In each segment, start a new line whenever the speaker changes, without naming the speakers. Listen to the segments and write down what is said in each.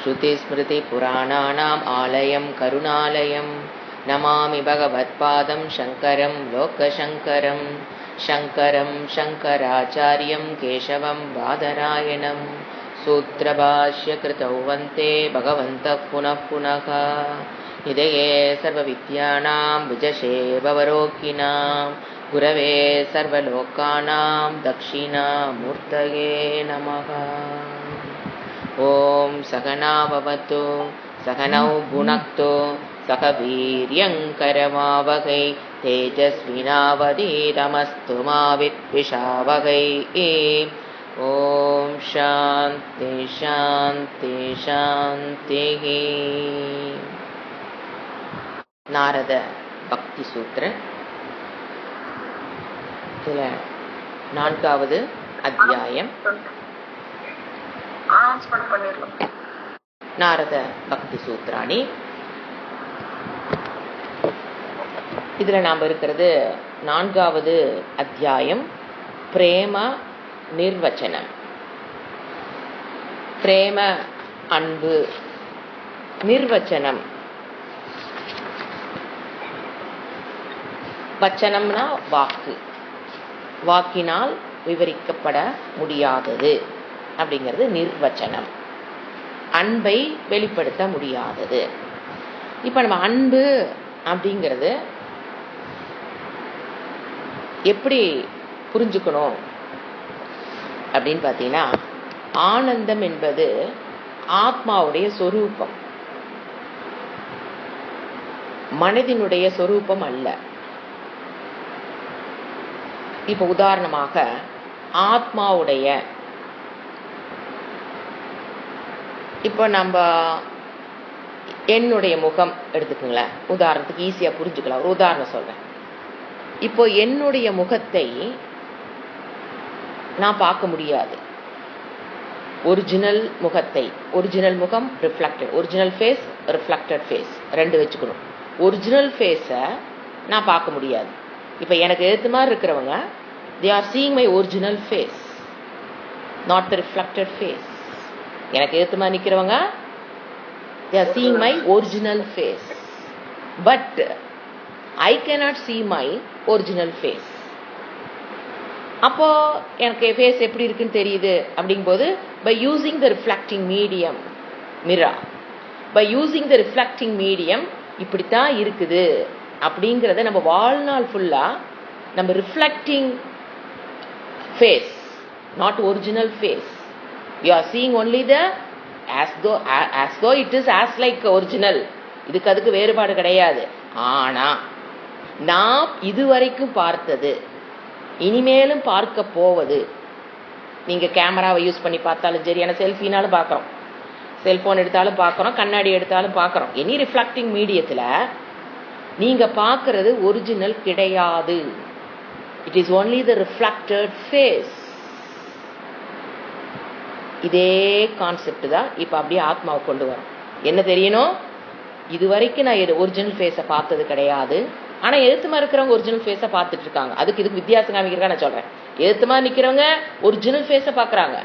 श्रुतिस्मृतिपुराणानाम् आलयं करुणालयं नमामि भगवत्पादं शङ्करं लोकशङ्करं शङ्करं शङ्कराचार्यं केशवं बादरायणं सूत्रभाष्यकृतौ वन्दे भगवन्तः पुनः पुनः निधये सर्वविद्यानां विजशे भवरोगिणां गुरवे सर्वलोकानां दक्षिणामूर्तये नमः। ॐ सहना भवतु सहनौ भुनक्तु सह वीर्यङ्करमावहै तेजस्विनावधीतमस्तु मा विद्विषावहै। ॐ शान्ति शान्ति शान्तिः। नारद भक्ति सूत्र நான்காவது அத்தியாயம் நாரத பக்தி சூத்ராணி. இதுல நாம் இருக்கிறது நான்காவது அத்தியாயம் பிரேம நிர்வச்சனம். பிரேம அன்பு நிர்வச்சனம். வச்சனம்னா வாக்கு, வாக்கினால் விவரிக்கப்பட முடியாதது அப்படிங்கிறது நிர்வச்சனம். அன்பை வெளிப்படுத்த முடியாதது. இப்ப நம்ம அன்பு அப்படிங்கிறது எப்படி புரிஞ்சுக்கணும் அப்படின்னு பார்த்தீங்கன்னா, ஆனந்தம் என்பது ஆத்மாவுடைய சொரூபம், மனதினுடைய சொரூபம் அல்ல. இப்ப உதாரணமாக ஆத்மாவுடைய, இப்போ நம்ம என்னுடைய முகம் எடுத்துக்கோங்களேன், உதாரணத்துக்கு ஈஸியா புரிஞ்சுக்கலாம். ஒரு உதாரணம் சொல்றேன். இப்போ என்னுடைய முகத்தை நான் பார்க்க முடியாது. ஒரிஜினல் முகத்தை, ஒரிஜினல் முகம் reflected, original face reflected face ரெண்டு வச்சுக்கணும். ஒரிஜினல் ஃபேஸை நான் பார்க்க முடியாது. இப்ப எனக்கு ஏற்ற மாதிரி இருக்கிறவங்க they are seeing my original face, not the reflected face. எனக்கு ஏற்ற மாதிரி நிக்கிறவங்க they are seeing my original face, but I cannot see my original face. அப்போ எனக்கு ஃபேஸ் எப்படி இருக்குன்னு தெரியுது அப்படிங்கும்போது by using the reflecting medium mirror, by using the reflecting medium இப்படித்தான் இருக்குது அப்படிங்கிறத நம்ம வாழ்நாள் ஃபுல்லா நம்ம reflecting face, not original face. You are seeing only the as though it is as like original. இதுக்கு அதுக்கு வேறுபாடு கிடையாது. ஆனா நாம் இதுவரைக்கும் பார்த்தது, இனிமேலும் பார்க்க போவது, நீங்க கேமராவை யூஸ் பண்ணி பார்த்தாலும் சரி, ஏன்னா செல்ஃபினாலும் பார்க்குறோம், செல்போன் எடுத்தாலும் பார்க்குறோம், கண்ணாடி எடுத்தாலும் பார்க்குறோம். எனி ரிஃப்ளெக்டிங் மீடியத்தில் நீங்க பார்க்கறது ஒரிஜினல் கிடையாது. It is only the reflected face. இதே கான்செப்ட் தான் இப்ப அப்படியே ஆத்மாவை கொண்டு வரும். என்ன தெரியணும், இதுவரைக்கும் நான் ஒரிஜினல் ஃபேஸை பார்த்தது கிடையாது. ஆனா எழுத்துமா இருக்கிறவங்க ஒரிஜினல் ஃபேஸை பார்த்துட்டு இருக்காங்க. இதுக்கு வித்தியாசம் காமிக்கிறதா நான் சொல்றேன். எழுத்துமா நிக்கிறவங்க ஒரிஜினல் ஃபேஸை பார்க்கறாங்க.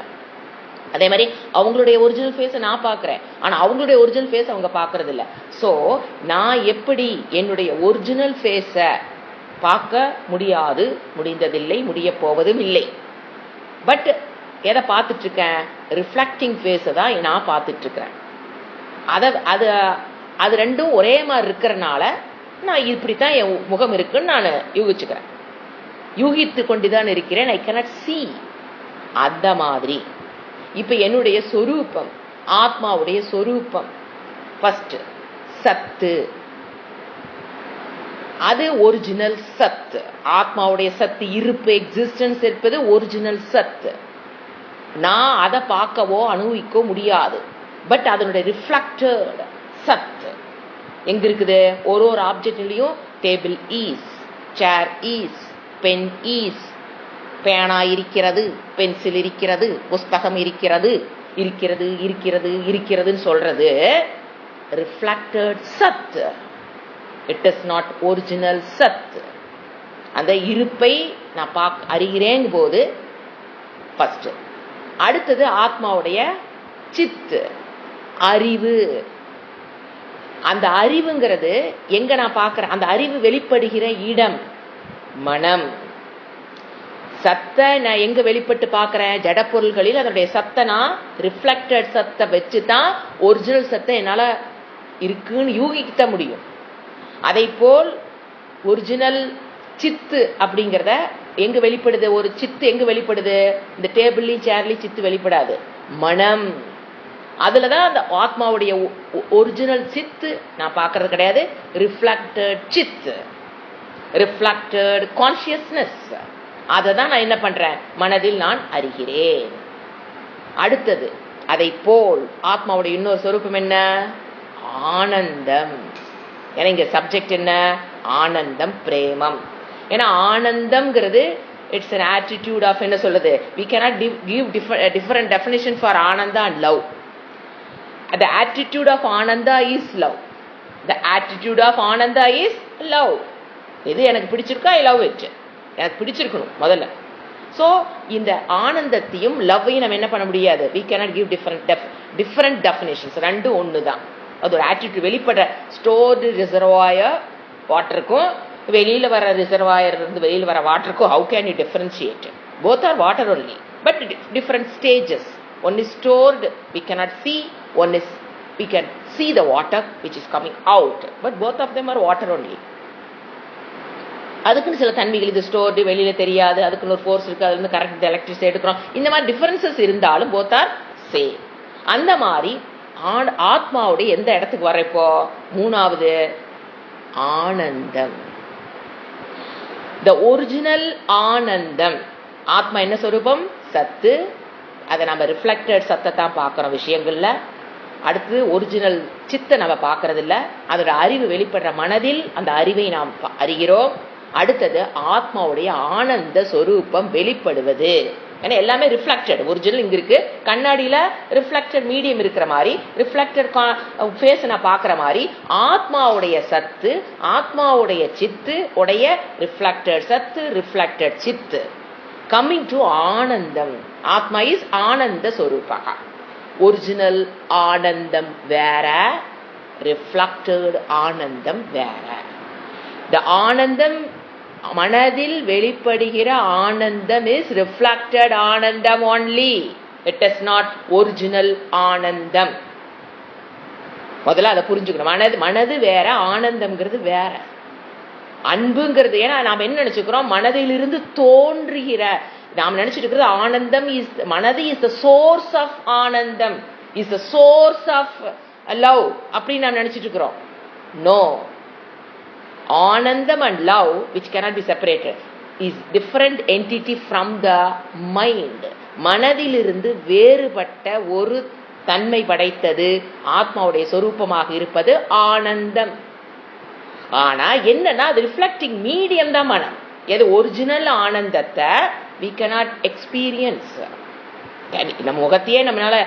அதே மாதிரி அவங்களுடைய ஒரிஜினல் ஃபேஸை நான் பார்க்கிறேன், ஆனா அவங்களுடைய ஒரிஜினல் ஃபேஸ் அவங்க பார்க்கறது இல்ல. சோ நான் எப்படி என்னுடைய ஒரிஜினல் ஃபேஸை பார்க்க முடியாது, முடிந்ததில்லை, முடிய போவதும் இல்லை. பட் எதை பார்த்துட்டு இருக்கேன், ரிஃப்ளெக்டிங் ஃபேஸை தான் நான் பார்த்துட்டு இருக்கிறேன். அது ரெண்டும் ஒரே மாதிரி இருக்கிறனால நான் இப்படித்தான் என் முகம் இருக்குன்னு நான் யூகிச்சுக்கிறேன், யூகித்து கொண்டுதான் இருக்கிறேன். I cannot see. அந்த மாதிரி இப்ப என்னுடைய சொரூபம், ஆத்மாவுடைய சொரூபம் ஃபர்ஸ்ட் சத்து, அது ஒரிஜினல் சத்து. ஆத்மாவுடைய சத்து, இருப்பு, எக்ஸிஸ்டன்ஸ் இருப்பது ஒரிஜினல் சத்து. நான் அதை பார்க்கவோ அனுபவிக்கவோ முடியாது. பட் அதனுடைய ரிஃப்ளெக்டட் சத்து எங்க இருக்குது, ஒரு ஒரு ஆப்ஜெக்ட்லயும் table is, chair is, pen is, பேனா இருக்கிறது, பென்சில் இருக்கிறது, புஸ்தகம் இருக்கிறது, இருக்கிறது இருக்கிறது இருக்கிறதுன்னு சொல்றது ரிஃப்ளெக்டட் சத். இட் இஸ் நாட் ஒரிஜினல் சத். அந்த இருப்பை நான் அறிகிறேன் போது ஃபர்ஸ்ட். அடுத்தது ஆத்மாவுடைய சித்து. அறிவு. அந்த அறிவுங்கிறது எங்க நான் பார்க்கிறேன், அந்த அறிவு வெளிப்படுகிற இடம் மனம். சத்த நான் எங்க வெளிப்பட்டு பார்க்கிறேன், ஜடப்பொருள்களில் அதனுடைய சத்த நான் ரிஃப்ளெக்டட் சத்தை வச்சுதான் ஒரிஜினல் சத்தை என்னால இருக்குன்னு யூகிக்க முடியும். அதை போல் ஒரிஜினல் சித்து அப்படிங்கிறத எங்க வெளிப்படுது, ஒரு சித்து எங்க வெளிப்படுது, இந்த டேபிள்லயும் சேர்லயும் சித்து வெளிப்படாது, மனம். அதுலதான் அந்த ஆத்மாவுடைய ஒரிஜினல் சித்து நான் பார்க்கறது கிடையாது. ரிஃப்ளெக்டட் சித்து, ரிஃப்ளெக்டட் கான்சியஸ்னஸ், அதை தான் நான் என்ன பண்றேன், மனதில் நான் அறிகிறேன். அடுத்தது அதை போல் ஆத்மாவுடைய இன்னொரு சொரூபம் என்ன, ஆனந்தம். ஏன்னா இங்க சப்ஜெக்ட் என்ன, ஆனந்தம், பிரேமம். ஏன்னா ஆனந்தம்ங்கிறது இட்ஸ் an attitude of என்ன சொல்லுது, we cannot give different definition for Ananda and love. The attitude of Ananda is love. The attitude of Ananda is love. இது எனக்கு பிடிச்சிருக்கா, I love it, எனக்கு பிடிச்சிருக்கணும் முதல்ல. ஸோ இந்த ஆனந்தத்தையும் லவ்வையும் நம்ம என்ன பண்ண முடியாது, we cannot give different definitions. ரெண்டும் ஒன்று தான். அது ஒரு ஆட்டிடியூட் வெளிப்படுற. ஸ்டோர்டு ரிசர்வாயர் வாட்டருக்கும் வெளியில வர ரிசர்வாயர் இருந்து வெளியில வர வாட்டருக்கும் how can you differentiate? Both are water only, but different stages. One is stored, we cannot see. One is we can see the water which is coming out, but both of them are water only. அதுக்குன்னு சில தன்மைகள், இது stored வெளியில தெரியாது, அதுக்குன்னு ஒரு force இருக்கு, அதுல இருந்து கரெக்ட் எலக்ட்ரிசிட்டி எடுக்கிறோம். இந்த மாதிரி டிஃபரன்சஸ் இருந்தாலும் both are same. அந்த மாதிரி ஆத்மாவுடைய எந்த இடத்துக்கு வர, இப்போ மூணாவது ஆனந்தம், த ஒரிஜினல் ஆனந்தம். ஆத்மா என்ன சொரூபம், சத்து. அதை நம்ம ரிஃப்ளெக்டட் சத்தை தான் பார்க்கிறோம் விஷயங்கள்ல. அடுத்து ஒரிஜினல் சித்தை நம்ம பார்க்கறது இல்ல, அதோட அறிவு வெளிப்படுற மனதில் அந்த அறிவை நாம் அறிகிறோம். அடுத்தது ஆத்மாவுடைய ஆனந்த சொரூபம் வெளிப்படுவது. ஏன்னா எல்லாமே ரிஃப்ளெக்டட். ஒரிஜினல் இங்க இருக்கு, கண்ணாடியில ரிஃப்ளெக்டட் மீடியம் இருக்கிற மாதிரி, ரிஃப்ளெக்டட் ஃபேஸ் நான் பார்க்கிற மாதிரி ஆத்மாவுடைய சத்து, ஆத்மாவுடைய சித்து உடைய ரிஃப்ளெக்டட் சத்து, ரிஃப்ளெக்டட் சித்து. கம்மிங் டு ஆனந்தம், ஆத்மா இஸ் ஆனந்த சொரூபக. ஒரிஜினல் ஆனந்தம் வேற, ரிஃப்ளெக்டட் ஆனந்தம் வேற. இந்த ஆனந்தம் மனதில் வெளிப்படுகிற ஆனந்தம் இஸ் ரிஃப்ளெக்டட் ஆனந்தம் only. It is not original ஆனந்தம். முதல்ல அதை புரிஞ்சுக்கணும். மனது வேற, ஆனந்தம்ங்கிறது வேற. அன்புங்கிறது, ஏன்னா நாம் என்ன நினைச்சுக்கிறோம், மனதிலிருந்து தோன்றுகிற, நாம் நினைச்சிட்டு இருக்கிறது ஆனந்தம் இஸ், மனது இஸ் த சோர்ஸ் ஆஃப் ஆனந்தம், is the source of love அப்படின்னு நாம் நினைச்சிட்டு இருக்கிறோம். நோ, ஆனந்தம் and love, which cannot be separated, is different entity from the mind. மனதிலிருந்து வேறுபட்ட ஒரு தன்மை படைத்தது ஆத்மாவுடைய சொரூபமாக இருப்பது ஆனந்தம். ஆனா என்னன்னா அது ரிஃப்ளெக்டிங் மீடியம் தான் மனம். எது ஒரிஜினல் ஆனந்தத்தை we cannot experience. நம்ம முகத்தையே நம்மளால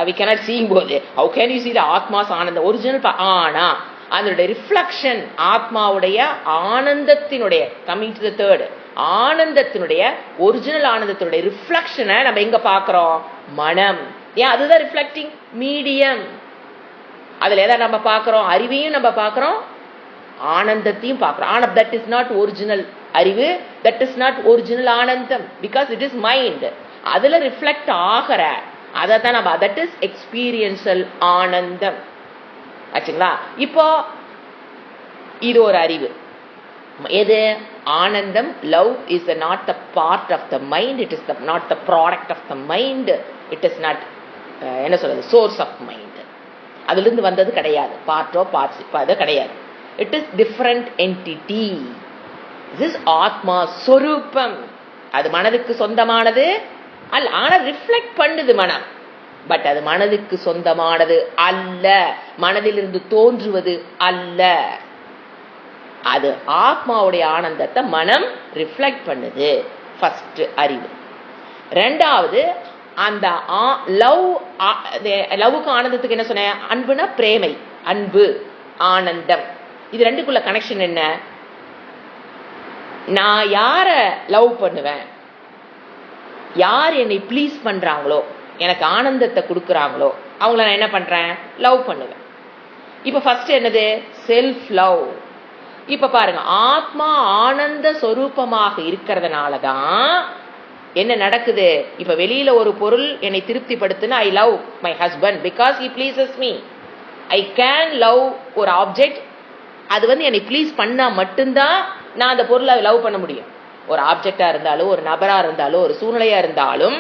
we cannot see போது how can you see the ஆத்மாஸ் ஆனந்தம் ஒரிஜினல். ஆனா அதனுடைய ரிஃப்ளெக்ஷன், ஆத்மாவுடைய ஆனந்தத்தினுடைய, கமிங் டு தி தேர்ட், ஆனந்தத்தினுடைய ஒரிஜினல் ஆனந்தத்தினுடைய ரிஃப்ளெக்ஷனை நம்ம எங்க பார்க்கிறோம், மனம். ஏன், அதுதான் ரிஃப்ளெக்டிங் மீடியம். அதுல எதை நம்ம பார்க்கிறோம், அறிவையும் நம்ம பார்க்கிறோம், ஆனந்தத்தையும் பார்க்கிறோம். ஆனா தட் இஸ் நாட் ஒரிஜினல் அறிவு, தட் இஸ் நாட் ஒரிஜினல் ஆனந்தம், பிகாஸ் இட் இஸ் மைண்ட். அதுல ரிஃப்ளெக்ட் ஆகிற அதை தான் நம்ம, தட் இஸ் எக்ஸ்பீரியன்சல் ஆனந்தம். ஆச்சுங்களா? இப்போ இது ஒரு அறிவு. எது ஆனந்தம், love is not the part of the mind, it is not the product of the mind, it is not என்ன சொல்றது, சோர்ஸ் ஆஃப் மைண்ட். அதுல இருந்து வந்தது கிடையாது, பார்ட்டோ பார்ட்ஸ் அது கிடையாது. It is different entity. This ஆத்மா சொரூபம், அது மனதுக்கு சொந்தமானது அல்ல. ஆனா ரிஃப்ளெக்ட் பண்ணுது மனம், பட் அது மனதுக்கு சொந்தமானது அல்ல, மனதிலிருந்து தோன்றுவது அல்ல. அது ஆத்மாவுடைய ஆனந்தத்தை மனம் ரிஃப்ளெக்ட் பண்ணுது. ஃபர்ஸ்ட் அறிவு. ரெண்டாவது அந்த லவ்வுக்கு ஆனந்தத்துக்கு என்ன சொன்ன, அன்புனா பிரேமை, அன்பு, ஆனந்தம். இது ரெண்டுக்குள்ள கனெக்ஷன் என்ன, நான் யார லவ் பண்ணுவேன், யார் என்னை ப்ளீஸ் பண்றாங்களோ, எனக்கு ஆனந்தத்தை கொடுக்குறாங்களோ, அவங்கள நான் என்ன பண்றேன், லவ் பண்ணுவேன். இப்ப ஃபர்ஸ்ட் என்னது, செல்ஃப் லவ். இப்ப பாருங்க, ஆத்மா ஆனந்த சொரூபமாக இருக்கிறதுனாலதான் என்ன நடக்குது. இப்ப வெளியில ஒரு பொருள் என்னை திருப்திப்படுத்துனா I love my husband because he pleases me. I can love ஒரு ஆப்ஜெக்ட், அது என்னை ப்ளீஸ் பண்ணா மட்டும்தான் நான் அந்த பொருளை லவ் பண்ண முடியும். ஒரு ஆப்ஜெக்டா இருந்தாலும், ஒரு நபரா இருந்தாலும், ஒரு சூழ்நிலையா இருந்தாலும்,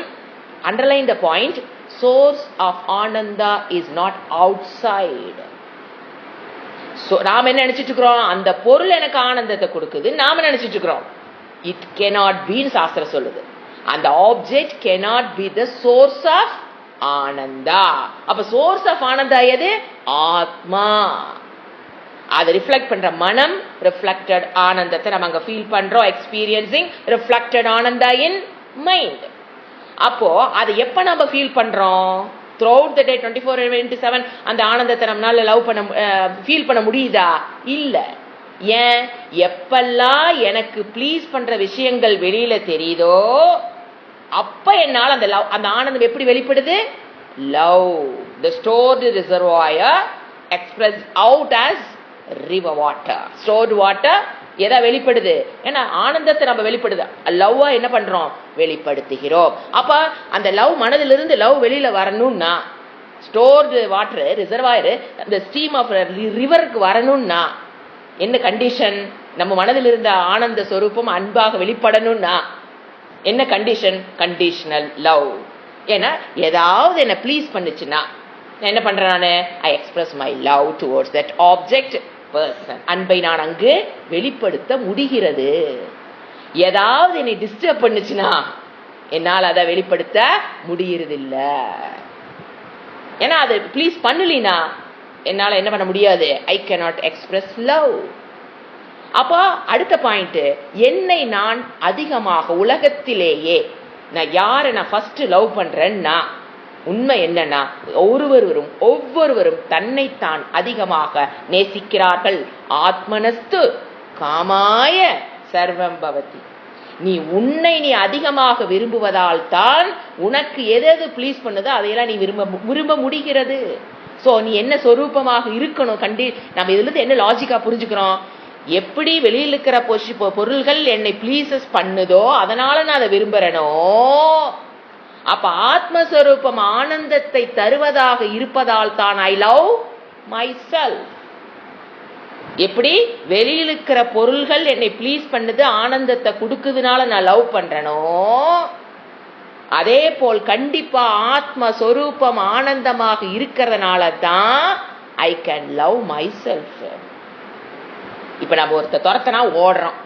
underline the point, source of ஆனந்தா இஸ் நாட் அவுட் சைடு. நாம என்ன நினைச்சிட்டு இருக்கிறோம், அந்த பொருள் எனக்கு ஆனந்தத்தை கொடுக்குது நாம நினைச்சிட்டு இருக்கிறோம். இட் cannot be, சாஸ்திரம் சொல்லுது, அந்த object cannot be the source of Ananda. அப்ப சோர்ஸ் ஆஃப் ஆனந்தா எது, ஆத்மா. அதை ரிஃப்ளெக்ட் பண்ற மனம், ரிஃப்ளெக்டட் ஆனந்தத்தை நம்ம அங்க ஃபீல் பண்றோம், experiencing reflected Ananda in mind. அப்போ அதை எப்ப நம்ம ஃபீல் பண்றோம், throughout the day 24/7 அந்த ஆனந்தத்தை நம்மளால லவ் பண்ண ஃபீல் பண்ண முடியுதா, இல்ல. ஏன், எப்பெல்லாம் எனக்கு ப்ளீஸ் பண்ற விஷயங்கள் வெளியில தெரியுதோ அப்ப என்னால் அந்த லவ், அந்த ஆனந்தம் எப்படி வெளிப்படுது, love the stored reservoir expressed out as river water. stored water எதா வெளிப்படுது, ஏன்னா ஆனந்தத்தை நம்ம வெளிப்படுது, லவ்வா என்ன பண்றோம், வெளிப்படுத்துகிறோம். அப்ப அந்த லவ் மனதிலிருந்து லவ் வெளியில வரணும்னா, ஸ்டோர்டு வாட்டர் ரிசர்வாயர் அந்த ஸ்ட்ரீம் ஆஃப் ரிவருக்கு வரணும்னா என்ன கண்டிஷன், நம்ம மனதில் இருந்த ஆனந்த சொரூபம் அன்பாக வெளிப்படணும்னா என்ன கண்டிஷன், கண்டிஷனல் லவ். ஏன்னா ஏதாவது என்ன ப்ளீஸ் பண்ணுச்சுன்னா என்ன பண்றேன், நானு ஐ express my love towards that object person. அன்பை நான் அங்கு வெளிப்படுத்த முடிகிறது. ஏதாவது என்னை டிஸ்டர்ப் பண்ணுச்சுன்னா என்னால் அதை வெளிப்படுத்த முடியறது இல்ல. ஏன்னா அதை ப்ளீஸ் பண்ணலினா என்னால என்ன பண்ண முடியாது, ஐ cannot express love. அப்போ அடுத்த பாயிண்ட், என்னை நான் அதிகமாக உலகத்திலேயே நான் யாரை நான் ஃபர்ஸ்ட் லவ் பண்றேன்னா, உண்மை என்னன்னா ஒவ்வொருவரும் தன்னைத்தான் அதிகமாக நேசிக்கிறார்கள். ஆத்மனஸ்து காமாய சர்வம் பவதி. நீ உன்னை நீ அதிகமாக விரும்புவதால் தான் உனக்கு எது ப்ளீஸ் பண்ணுதோ அதையெல்லாம் நீ விரும்ப முடிகிறது. சோ நீ என்ன சொரூபமாக இருக்கணும், நம்ம இதுல இருந்து என்ன லாஜிக்கா புரிஞ்சுக்கிறோம், எப்படி வெளியில் இருக்கிற பொருள்கள் என்னை ப்ளீசஸ் பண்ணுதோ அதனால நான் அதை விரும்புறேனோ, அப்ப ஆத்மஸ்வரூபம் ஆனந்தத்தை தருவதாக இருப்பதால் தான் ஐ லவ் மை செல்ஃப். எப்படி வெளியில் இருக்கிற பொருள்கள் என்னை ப்ளீஸ் பண்ணுது, ஆனந்தத்தை கொடுக்குதுனால நான் லவ் பண்றேனோ, அதே போல் கண்டிப்பா ஆத்மஸ்வரூபம் ஆனந்தமாக இருக்கிறதுனால தான் ஐ கேன் லவ் மை செல்ஃப். இப்ப நம்ம ஒருத்தர் துரத்தனா ஓடுறோம்,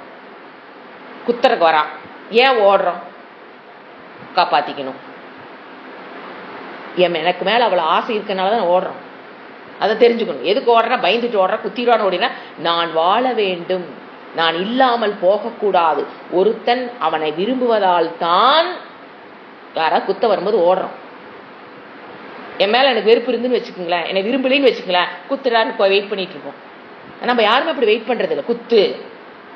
குத்துறக்கு வரான், ஏன் ஓடுறோம், காப்பாத்திக்கணும். எனக்கு மேல அவ்வளவு ஆசை இருக்கனாலதான் ஓடுறோம். அதை தெரிஞ்சுக்கணும். எதுக்கு ஓடுறா, பயந்துட்டு ஓடுற, குத்திடுவான்னு ஓடினா, நான் வாழ வேண்டும், நான் இல்லாமல் போகக்கூடாது. ஒருத்தன் அவனை விரும்புவதால் தான் யாரா குத்த வரும்போது ஓடுறோம். என் மேல எனக்கு வெறுப்பு இருந்துன்னு வச்சுக்கோங்களேன், என்னை விரும்பலின்னு வச்சுக்கங்களேன், குத்துடான்னு வெயிட் பண்ணிட்டு இருக்கோம். நம்ம யாருமே அப்படி வெயிட் பண்றது இல்லை. குத்து,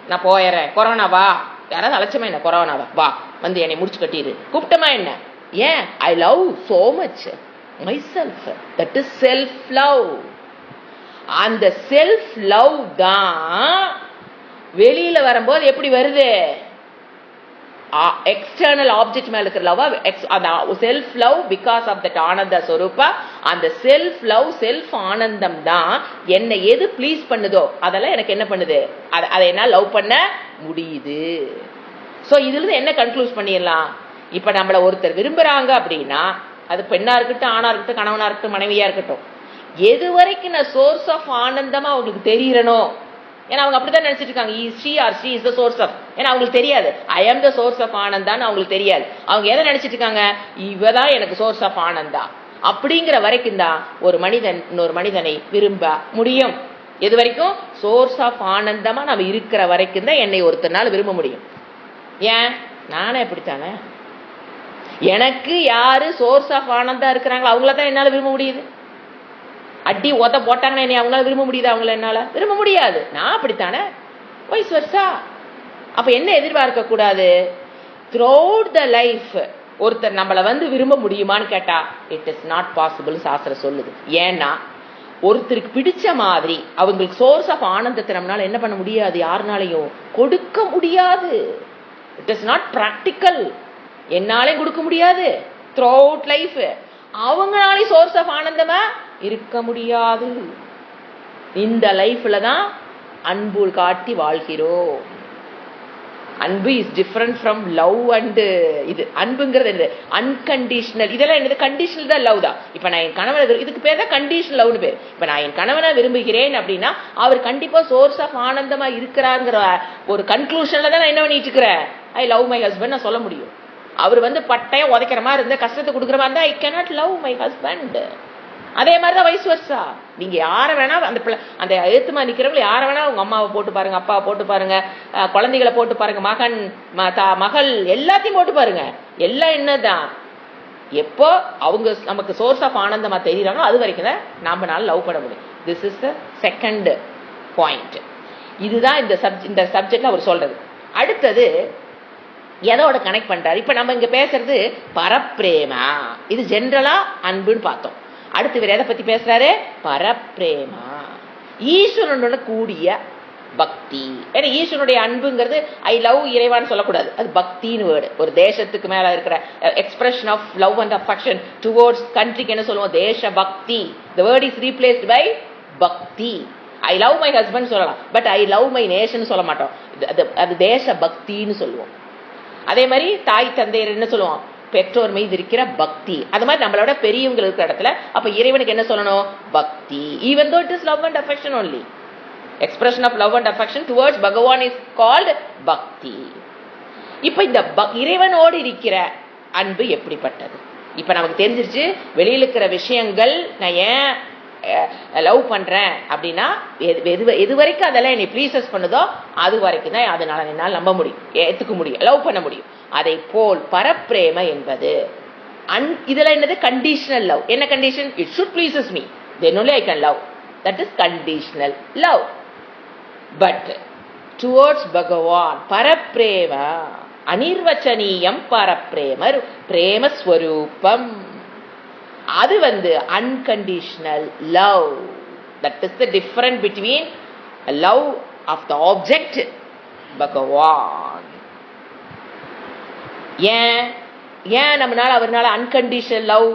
நான் போயிடுறேன், கொரோனாவா, யாராவது அலட்சமா என்ன, கொரோனாவா வா வந்து என்னை முடிச்சு கட்டிடு, கூப்பிட்டமா என்ன, ஏன், I love so much myself. That is self love. அந்த செல்ஃப் லவ் தான் வெளியில வரும்போது எப்படி வருது, எக்ஸ்டர்னல் ஆப்ஜெக்ட் மேல இருக்கிற love, self love because of that ஆனந்த சொரூபா. அந்த செல்ஃப் லவ், செல்ஃப் ஆனந்தம் தான் என்னை எது ப்ளீஸ் பண்ணுதோ அதெல்லாம் எனக்கு என்ன பண்ணுது, அதை என்ன லவ் பண்ண முடியுது. சோ இதுல இருந்து என்ன கன்க்ளூஸ் பண்ணிடலாம், இப்ப நம்மள ஒருத்தர் விரும்புறாங்க அப்படின்னா, அது பெண்ணா இருக்கட்டும், ஆணா இருக்கட்டும், கணவனா இருக்கட்டும், மனைவியா இருக்கட்டும், எது வரைக்கும் நான் சோர்ஸ் ஆஃப் ஆனந்தமா அவங்களுக்கு தெரியறனோ, ஏன்னா அவங்க அப்படிதான் நினைச்சிட்டு இருக்காங்க, she is the source of, ஏன்னா அவங்களுக்கு தெரியாது I am the source of ஆனந்தான்னு அவங்களுக்கு தெரியாது. அவங்க எதை நினைச்சிட்டு இருக்காங்க, இவதான் எனக்கு சோர்ஸ் ஆஃப் ஆனந்தா அப்படிங்கிற வரைக்கும் தான் ஒரு மனிதன் இன்னொரு மனிதனை விரும்ப முடியும். எது வரைக்கும், சோர்ஸ் ஆஃப் ஆனந்தமா நம்ம இருக்கிற வரைக்கும் தான் என்னை ஒருத்தனால விரும்ப முடியும். ஏன், நானே எப்படித்தானே, எனக்கு யாரு சோர்ஸ் ஆஃப் ஆனந்தா இருக்கிறாங்களோ அவங்கள தான் என்னால விரும்ப முடியுது. அடி ஒத போட்டாங்கன்னா என்னை அவங்களால விரும்ப முடியுது, அவங்கள என்னால விரும்ப முடியாது. நான் அப்படித்தானே, வைஸ் வர்சா. அப்ப என்ன எதிர்பார்க்க கூடாது, த்ரூஅவுட் த லைஃப் ஒருத்தர் நம்மளை விரும்ப முடியுமான்னு கேட்டா இட் இஸ் நாட் பாசிபிள் சாஸ்திரம் சொல்லுது. ஏன்னா ஒருத்தருக்கு பிடிச்ச மாதிரி அவங்களுக்கு சோர்ஸ் ஆஃப் ஆனந்தத்தை நம்மளால என்ன பண்ண முடியாது, யாருனாலையும் கொடுக்க முடியாது. It is not practical. என்னாலையும் கொடுக்க முடியாது த்ரூ அவுட் லைஃப். அவங்களாலே சோர்ஸ் ஆஃப் ஆனந்தமா இருக்க முடியாது. இந்த லைஃப்ல தான் அன்பு காட்டி வாழ்கிறோம். அன்பு is different from love. And இது அன்புங்கிறது அன்கண்டிஷனல். இதெல்லாம் என்னது, கண்டிஷனல் தான் லவ் தான். இப்ப நான் என் கணவனை, இதுக்கு பேர் தான் கண்டிஷனல் லவ்னு பேர். இப்ப நான் என் கணவனை விரும்புகிறேன் அப்படின்னா அவர் கண்டிப்பா சோர்ஸ் ஆஃப் ஆனந்தமா இருக்கிறாங்கிற ஒரு கன்க்ளூஷன்ல தான் நான் என்ன பண்ணிட்டு இருக்கிறேன், ஐ லவ் மை ஹஸ்பண்ட் நான் சொல்ல முடியும். அவர் பட்டையா உதைக்கிற மாதிரி இருந்தா, கஷ்டத்தை கொடுக்குற மாதிரி இருந்தா, I cannot love my husband. அதே மாதிரிதான் வைஸ் வர்சா. நீங்க யார வேணா அந்த எழுத்துமா நிக்கிறவங்க யார வேணா உங்க அம்மாவை போட்டு பாருங்க, அப்பாவை போட்டு பாருங்க, குழந்தைகளை போட்டு பாருங்க, மகன் மகள் எல்லாத்தையும் போட்டு பாருங்க. எல்லாம் என்னதான், எப்போ அவங்க நமக்கு சோர்ஸ் ஆஃப் ஆனந்தமா தெரியுறாங்களோ அது வரைக்கும் தான் நம்மளால லவ் பண்ண முடியும். This is the second point. இதுதான் இந்த சப்ஜெக்ட்ல அவர் சொல்றது. அடுத்தது எதோட கனெக்ட் பண்றாரு, இப்ப நம்ம இங்க பேசுறது பரப்பிரேமா. இது ஜென்ரலா அன்புன்னு பார்த்தோம். அடுத்து வேற எதை பத்தி பேசுறாரு, பரப்பிரேமா, ஈஸ்வரனோட கூடிய பக்தி. ஏன்னா ஈஸ்வரனுடைய அன்புங்கிறது ஐ லவ் இறைவான்னு சொல்லக்கூடாது, அது பக்தின்னு வேர்டு. ஒரு தேசத்துக்கு மேல இருக்கிற expression of love and affection towards கண்ட்ரிக்கு என்ன சொல்லுவோம், தேச பக்தி. the word is replaced by பக்தி. ஐ லவ் மை ஹஸ்பண்ட் சொல்லலாம், but I love my nation சொல்ல மாட்டோம். அது தேச பக்தின்னு சொல்லுவோம். அதே மாதிரி தாய் தந்தையர் என்ன சொல்லுவோம், பெற்றோர் மீது இருக்கிற பக்தி. அது மாதிரி நம்மளோட பெரியவங்க இருக்கிற இடத்துல அப்ப இறைவனுக்கு என்ன சொல்லணும், பக்தி. even though it is love and affection only, expression of love and affection towards Bhagavan is called bhakti. இப்ப இந்த இறைவனோடு இருக்கிற அன்பு எப்படிப்பட்டது, இப்ப நமக்கு தெரிஞ்சிருச்சு. வெளியில இருக்கிற விஷயங்கள் நான் ஏன் லவ் பண்றேன் அப்படின்னா, எது வரைக்கும் அதெல்லாம் என்னை ப்ளீசஸ் பண்ணுதோ அது வரைக்கும் தான் அதனால என்னால் நம்ப முடியும், ஏத்துக்க முடியும், லவ் பண்ண முடியும். அதை போல் பரப்பிரேம என்பது இதெல்லாம் என்னது, கண்டிஷனல் லவ். என்ன condition, it should pleases me, then only I can love. That is conditional love. But towards Bhagavan பரப்பிரேம அனிர்வச்சனீயம் பரப்பிரேம பிரேமஸ்வரூபம். அது unconditional love. That is the difference between a love of the object Bhagavan. ஏன் நம்மனால அவர்னால unconditional love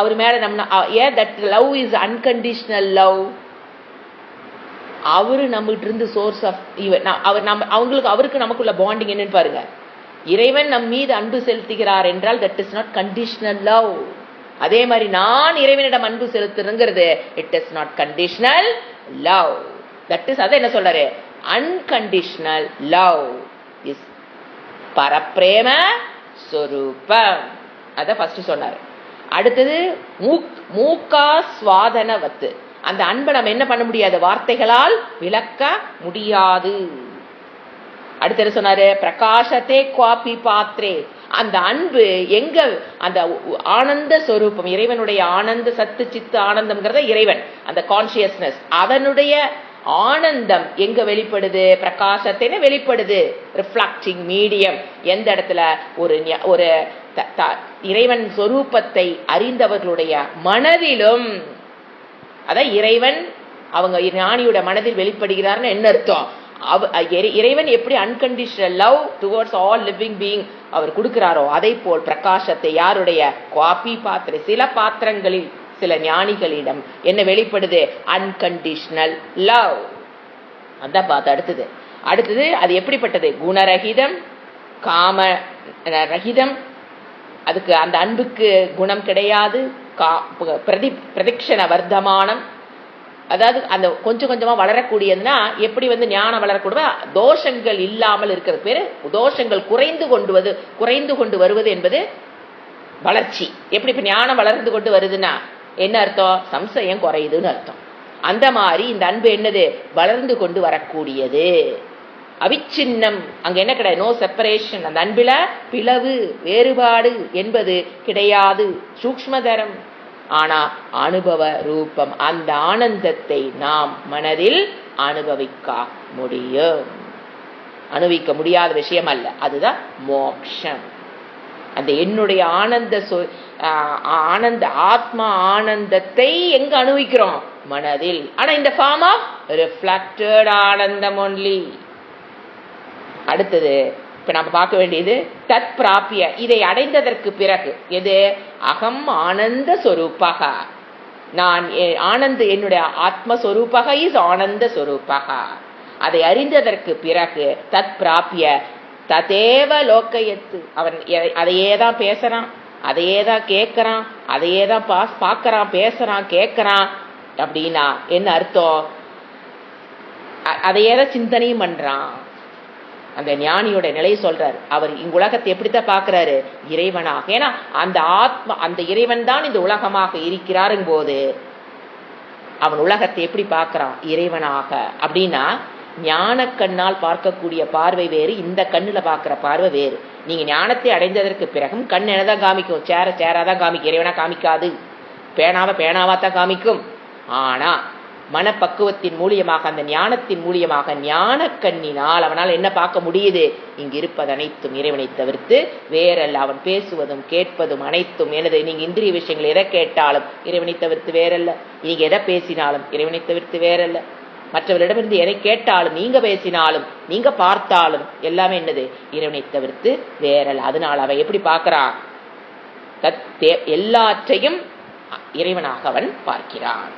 அவர் மேல நம்ம, ஏன் that love is unconditional love. அவரு நம்மகிட்ட இருந்து சோர்ஸ் ஆஃப் அவர் அவங்களுக்கு அவருக்கு நமக்குள்ள பாண்டிங் என்னன்னு பாருங்க. இறைவன் நம் மீது அன்பு செலுத்துகிறார் என்றால் that is not conditional love. அதே மாதிரி நான் இறைவனிடம் அன்பு செலுத்துறேங்கிறது it is not conditional love. That is அதை என்ன சொல்றாரு, அன்கண்டிஷனல் லவ் இஸ் பரப்பிரேம ஸ்வரூபம். அத ஃபர்ஸ்ட் சொன்னாரு. அடுத்தது மூக்கா சுவாதனவத்து. அந்த அன்பை நம்ம என்ன பண்ண முடியாது, வார்த்தைகளால் விளக்க முடியாது. அடுத்து என்ன சொன்னாரு, பிரகாசத்தே குவாபி பாத்ரே. அந்த அன்பு எங்க, அந்த ஆனந்த ஸ்வரூபம் இறைவனுடைய ஆனந்த சத்து சித்து ஆனந்தம்ங்கிறத இறைவன் அந்த கான்சியஸ்னஸ் அதனுடைய ஆனந்தம் எங்க வெளிப்படுது, பிரகாசத்தின வெளிப்படுது. ரிஃப்ளக்டிங் மீடியம் எந்த இடத்துல, ஒரு இறைவன் சொரூபத்தை அறிந்தவர்களுடைய மனதிலும். அதான் இறைவன் அவங்க ஞானியோட மனதில் வெளிப்படுகிறார்னு என்ன அர்த்தம், இறைவன் எப்படி unconditional love towards all living being அவர் கொடுக்கிறாரோ அதை போல் பிரகாசத்தை யாருடைய, குவாபி பாத்திர சில பாத்திரங்களில் சில ஞானிகளிடம் என்ன வெளிப்படுது, அன்கண்டிஷனல் லவ். அதான் பார்த்து அடுத்தது அது எப்படிப்பட்டது, குணரகிதம் காம ரகிதம். அதுக்கு அந்த அன்புக்கு குணம் கிடையாது. பிரதிக்ஷண வர்த்தமானம், அதாவது அந்த கொஞ்சம் கொஞ்சமா வளரக்கூடியதுன்னா எப்படி ஞானம் வளரக்கூட தோஷங்கள் இல்லாமல் இருக்கிறது பேரு தோஷங்கள் குறைந்து கொண்டு வருவது என்பது வளர்ச்சி. எப்படி இப்ப ஞானம் வளர்ந்து கொண்டு வருதுன்னா என்ன அர்த்தம், சம்சயம் குறையுதுன்னு அர்த்தம். அந்த மாதிரி இந்த அன்பு என்னது, வளர்ந்து கொண்டு வரக்கூடியது. அவிச்சின்னம், அங்க என்ன கிடையாது, நோ செப்பரேஷன். அந்த அன்பில பிளவு வேறுபாடு என்பது கிடையாது, சூக்ஷ்மதரம். ஆனா அனுபவ ரூபம், அந்த ஆனந்தத்தை நாம் மனதில் அனுபவிக்க முடியும். அனுபவிக்க முடியாத விஷயம் அல்ல, அதுதான் மோக்ஷம். அந்த என்னுடைய ஆனந்த ஆத்மா ஆனந்தத்தை எங்க அனுபவிக்கிறோம்? மனதில். ஆனா இந்த ஃபார்ம் ஆஃப் ரிஃப்ளெக்டட் ஆனந்தம் ஒன்லி. அடுத்தது இப்ப நம்ம பார்க்க வேண்டியது தத் பிராபிய, இதை அடைந்ததற்கு பிறகு. எது? அகம் ஆனந்த சொரூபக, நான் ஆனந்த, என்னுடைய ஆத்மஸ்வரூபக இஸ் ஆனந்த சொரூபக. அதை அறிந்ததற்கு பிறகு தத் பிராபிய ததேவ லோக்கயத்து, அவன் அதையே தான் பேசுறான், அதையே தான் கேட்கறான், அதையே தான் பார்க்கறான், பேசுறான், கேட்கறான். அப்படின்னா என்ன அர்த்தம்? அதையே தான் சிந்தனையும் பண்றான். அந்த ஞானியோட நிலையை சொல்றாரு. அவர் இங்க உலகத்தை எப்படித்தான் பார்க்கிறாரு? இறைவனாக. ஏன்னா அந்த ஆத்மா, அந்த இறைவன் தான் இந்த உலகமாக இருக்கிறாருங்க போது அவன் உலகத்தை எப்படி பார்க்கிறான்? இறைவனாக. அப்படின்னா ஞான கண்ணால் பார்க்கக்கூடிய பார்வை வேறு, இந்த கண்ணுல பார்க்கிற பார்வை வேறு. நீங்க ஞானத்தை அடைந்ததற்கு பிறகும் கண் என்னதான் காமிக்கும்? சேராதான் காமிக்கும், இறைவனா காமிக்காது. பேனாவா தான் காமிக்கும். ஆனா மனப்பக்குவத்தின் மூலியமாக, அந்த ஞானத்தின் மூலியமாக, ஞான கண்ணினால் அவனால் என்ன பார்க்க முடியுது? இங்கு இருப்பது அனைத்தும் இறைவனை தவிர்த்து வேறல்ல. அவன் பேசுவதும் கேட்பதும் அனைத்தும் எனது. நீங்க இந்திரிய விஷயங்கள் எதை கேட்டாலும் இறைவனை தவிர்த்து வேறல்ல. நீங்க எதை பேசினாலும் இறைவனை தவிர்த்து வேறல்ல. மற்றவரிடமிருந்து எதை கேட்டாலும், நீங்க பேசினாலும், நீங்க பார்த்தாலும் எல்லாமே என்னது? இறைவனை தவிர்த்து வேறல்ல. அதனால அவன் எப்படி பார்க்கிறான்? எல்லாற்றையும் இறைவனாக அவன் பார்க்கிறான்.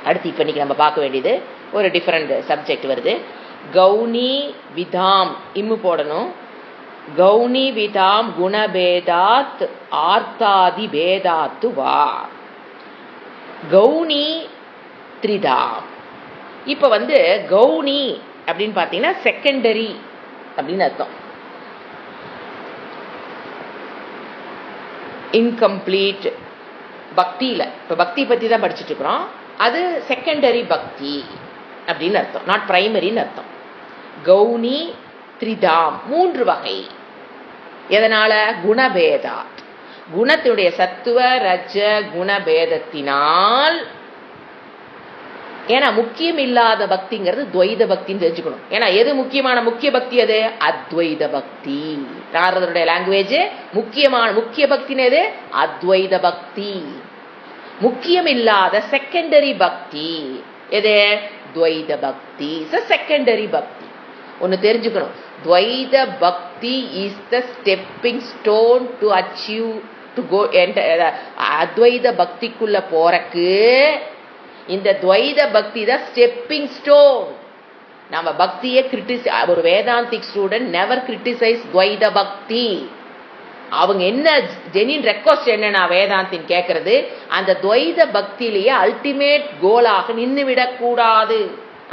அடுத்து இப்ப இன்னைக்கு நம்ம பார்க்க வேண்டியது ஒரு டிஃபரெண்ட் சப்ஜெக்ட் வருது. கௌனி விதாம், இம்மு போடணும். கௌனி விதாம் குணபேதாத் ஆர்த்தாதி பேதாத்து வா. கௌனி த்ரிதாம். இப்ப கௌனி அப்படின்னு பாத்தீங்கன்னா செகண்டரி அப்படின்னு அர்த்தம். இன்கம்ப்ளீட் பக்தியில, இப்ப பக்தி பத்தி தான் படிச்சுட்டு இருக்கிறோம். அது செகண்டரி பக்தி அப்படின்னு அர்த்தம், நாட் பிரைமரின்னு அர்த்தம். கௌனி த்ரிதாம், 3 வகை. எதனால? குணபேதா, குணத்தினுடைய சத்துவ ரஜ குணபேதத்தினால். ஏன்னா முக்கியம் இல்லாத பக்திங்கிறது துவைத பக்தின்னு தெரிஞ்சுக்கணும். ஏன்னா எது முக்கிய பக்தி? அது அத்வைத பக்தி. நாரதருடைய லாங்குவேஜ் முக்கிய பக்தின்னு எது? அத்வைத பக்தி. முக்கியம் இல்லாத செகண்டரி பக்தி எது? துவைத பக்தி. செகண்டரி பக்தி ஒன்னு தெரிஞ்சுக்கணும். துவைத பக்தி is the stepping stone to achieve to go. அத்வைத பக்திக்குள்ள போறக்கு இந்த துவைத பக்தி தான் ஸ்டெப்பிங் ஸ்டோன். நம்ம பக்தியை ஒரு வேதாந்திக் ஸ்டூடெண்ட் நெவர் கிரிட்டிசைஸ் துவைத பக்தி. அவங்க என்ன ஜெனின் ரெக்வஸ்ட் என்னன்னா வேதாந்தின் கேட்கறது, அந்த துவைத பக்தியிலேயே அல்டிமேட் கோலாக நின்று விடக்கூடாது.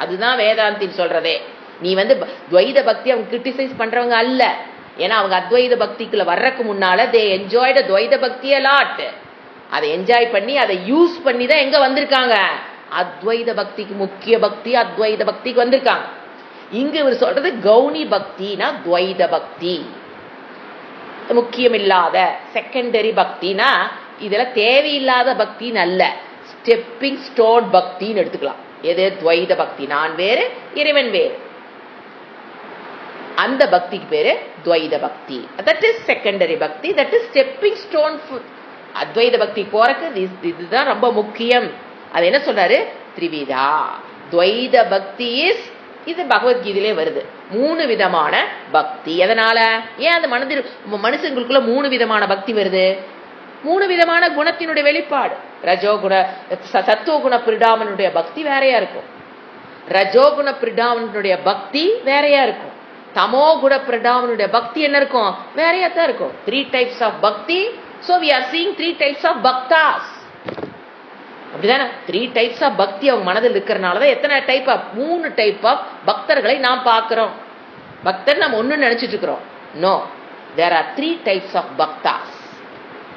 அதுதான் வேதாந்தின் சொல்றதே. நீ துவைத பக்தி அவங்க கிரிட்டிசைஸ் பண்றவங்க அல்ல. ஏன்னா அவங்க அத்வைத பக்திக்குள்ள வர்றதுக்கு முன்னால தே என்ஜாய்ட் துவைத பக்தி a lot. அதை என்ஜாய் பண்ணி அதை யூஸ் பண்ணி தான் எங்க வந்திருக்காங்க? அத்வைத பக்திக்கு, முக்கிய பக்தி அத்வைத பக்திக்கு வந்திருக்காங்க. இங்க இவர் சொல்றது கௌனி பக்தினா துவைத பக்தி. முக்கியம் இல்லாத செகண்டரி பக்தினா இதுல தேவையில்லாத பக்தின்னு அல்ல, ஸ்டெப்பிங் ஸ்டோன் பக்தின்னு எடுத்துக்கலாம். எது? துவைத பக்தி. நான் வேறு, இறைவன் வேறு. அந்த பக்திக்கு பேரு துவைத பக்தி. தட் இஸ் செகண்டரி பக்தி, தட் இஸ் ஸ்டெப்பிங் ஸ்டோன். அத்வைத பக்தி போறக்கு இதுதான் ரொம்ப முக்கியம். அது என்ன சொல்றாரு? த்ரிவிதா துவைத பக்தி இஸ், இது பகவத்கீதையிலே வருது. 3 விதமான பக்தி. எதனால? ஏன் அந்த மனுஷங்களுக்குள்ள 3 விதமான பக்தி வருது? 3 விதமான குணத்தினுடைய வெளிப்பாடு. ரஜோகுண சத்துவகுண பிரிடாமனுடைய பக்தி வேறையா இருக்கும், ரஜோகுண பிரிடாமனுடைய பக்தி வேறையா இருக்கும், தமோ குண பிரிடாமனுடைய பக்தி என்ன இருக்கும்? வேறையா தான் இருக்கும். 3 types of bhakti. So we are seeing 3 types of bhaktas. அப்படிதானே? 3 types of பக்தி அவங்க மனதில் இருக்கிறனாலதான் எத்தனை டைப் ஆஃப் 3 டைப் ஆஃப் பக்தர்களை நாம் பார்க்கிறோம். பக்தர் நம்ம ஒண்ணு நினைச்சிட்டு இருக்கிறோம். No, there are 3 types of bhaktas.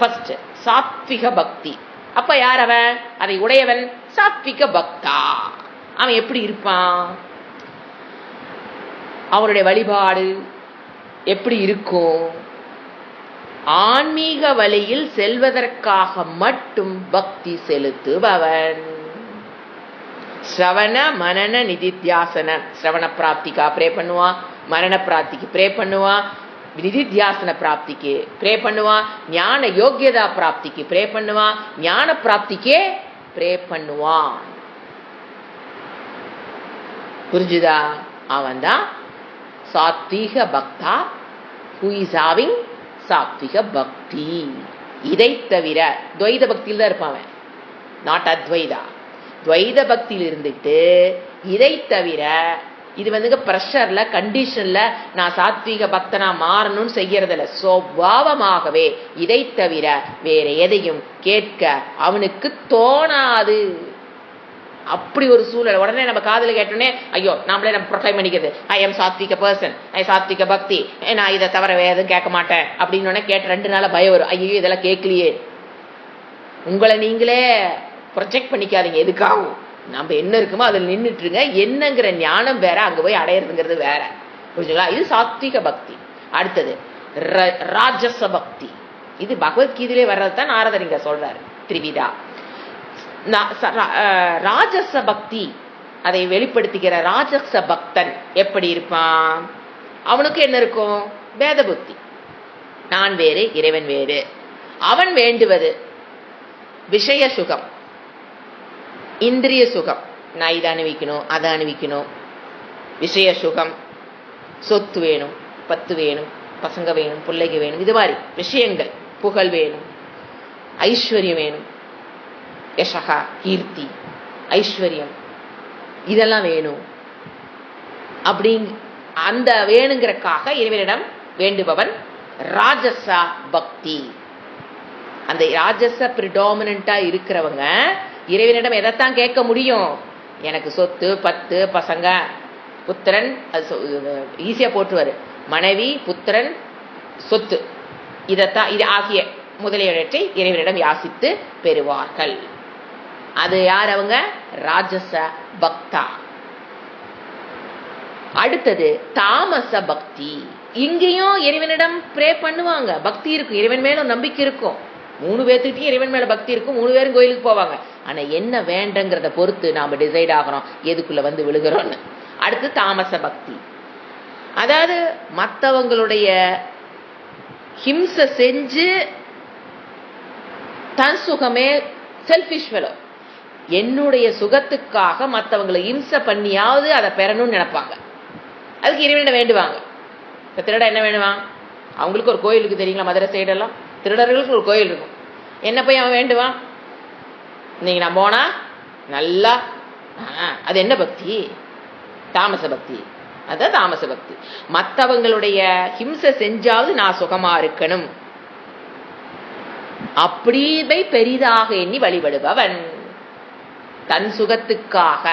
First, சாத்விக பக்தி. அப்ப யார் அவன்? அதை உடையவன் சாத்விக பக்தா. அவன் எப்படி இருப்பான்? அவனுடைய வழிபாடு எப்படி இருக்கும்? ஆன்மீக வழியில் செல்வதற்காக மட்டும் பக்தி செலுத்துபவன். ஸ்ரவண மனன நிதித்தியாசன. ஸ்ரவண பிராப்திக்கா ப்ரே பண்ணுவான், மரண பிராப்திக்கு ப்ரே பண்ணுவான், நிதித்தியாசன பிராப்திக்கு ப்ரே பண்ணுவான், ஞான யோக்கியதா பிராப்திக்கு ப்ரே பண்ணுவான், ஞான பிராப்திக்கே ப்ரே பண்ணுவான். புரிஞ்சுதா? அவன் தான் சாத்வீக பக்தா, who is having சாத்விக பக்தி. இதை தவிர துவைத பக்தியில் தான் இருப்பான், நாட் அத்வைதா. துவைத பக்தியில் இருந்துட்டு இதை தவிர இது வந்துங்க ப்ரெஷர்ல கண்டிஷன்ல நான் சாத்வீக பக்தனா மாறணும்னு செய்யறதில்ல. சுபாவமாகவே இதை தவிர வேற எதையும் கேட்க அவனுக்கு தோணாது. அப்படி ஒரு சூழல். உடனே நம்ம காதல கேட்டோன்னே ஐயோ நம்மளே நம்ம ப்ரொக்ளைம் பண்ணிக்கிறது, ஐ எம் சாத்விக பர்சன், ஐ சாத்விக பக்தி, நான் இதை தவிர வேற எதுவும் கேட்க மாட்டேன் அப்படின்னு கேட்ட 2 நாள பயம் வரும். ஐயோ இதெல்லாம் கேட்கலையே. உங்களை நீங்களே ப்ரொஜெக்ட் பண்ணிக்காதீங்க. எதுக்காகும் நம்ம என்ன இருக்குமோ அதில் நின்றுட்டுருங்க. என்னங்கிற ஞானம் வேற, அங்க போய் அடையிறதுங்கிறது வேற. புரிஞ்சுங்களா? இது சாத்விக பக்தி. அடுத்தது ராஜச பக்தி. இது பகவத்கீதையிலே வர்றது தான் நாரதர் இங்க சொல்றாரு. திரிவிதா ராஜச பக்தி, அதை வெளிப்படுத்துகிற ராஜச பக்தன் எப்படி இருப்பான்? அவனுக்கு என்ன இருக்கும்? பேத புத்தி. நான் வேறு, இறைவன் வேறு. அவன் வேண்டுவது விஷய சுகம், இந்திரிய சுகம். நான் இதை அணிவிக்கணும், அதை அணிவிக்கணும். விஷய சுகம், சொத்து வேணும், பத்து வேணும், பசங்க வேணும், பிள்ளைங்க வேணும், இது மாதிரி விஷயங்கள். புகழ் வேணும், ஐஸ்வர்யம் வேணும், யசகா கீர்த்தி, ஐஸ்வர்யம், இதெல்லாம் வேணும். அப்படி அந்த வேணுங்கிறக்காக இறைவனிடம் வேண்டுபவன் ராஜச பக்தி. அந்த ராஜச பிரிடாமினண்டா இருக்கிறவங்க இறைவனிடம் எதைத்தான் கேட்க முடியும்? எனக்கு சொத்து, பத்து, பசங்க, புத்திரன், ஈஸியா போட்டுவாரு, மனைவி, புத்திரன், சொத்து, இதைத்தான் இது ஆகிய முதலியவற்றை இறைவனிடம் யாசித்து பெறுவார்கள். அது யார்? அவங்க ராஜச பக்தா. அடுத்தது தாமச பக்தி. இங்கேயும் இறைவனிடம் ப்ரே பண்ணுவாங்க, பக்தி இருக்கும், இறைவன் மேல நம்பிக்கை இருக்கும். 3 பேர்த்துக்கிட்டே இறைவன் மேல பக்தி இருக்கும், 3 பேரும் கோயிலுக்கு போவாங்க. ஆனா என்ன வேண்டங்கிறத பொறுத்து நாம டிசைட் ஆகிறோம் எதுக்குள்ள வந்து விழுகிறோம்னு. அடுத்து தாமச பக்தி, அதாவது மற்றவங்களுடைய ஹிம்சை செஞ்சு தன் சுகமே, செல்ஃபிஷ் ஃபெலோ, என்னுடைய சுகத்துக்காக மற்றவங்களை இம்சை பண்ணியாவது அதை பெறணும்னு நினைப்பாங்க. அதுக்கு இறைவனிடம் வேண்டுவாங்க. இப்போ திருட என்ன வேணுவான்? அவங்களுக்கு ஒரு கோயில் இருக்கு தெரியுங்களா? மதுரை சைடெல்லாம் திருடர்களுக்கு ஒரு கோயில் இருக்கும். என்ன போய் அவன் வேண்டுவான்? இன்னைக்கு நான் போனா நல்லா, அது என்ன பக்தி? தாமச பக்தி. அதான் தாமச பக்தி. மற்றவங்களுடைய ஹிம்சை செஞ்சாவது நான் சுகமா இருக்கணும் அப்படி பெரிதாக எண்ணி வழிபடுபவன். தன் சுகத்துக்காக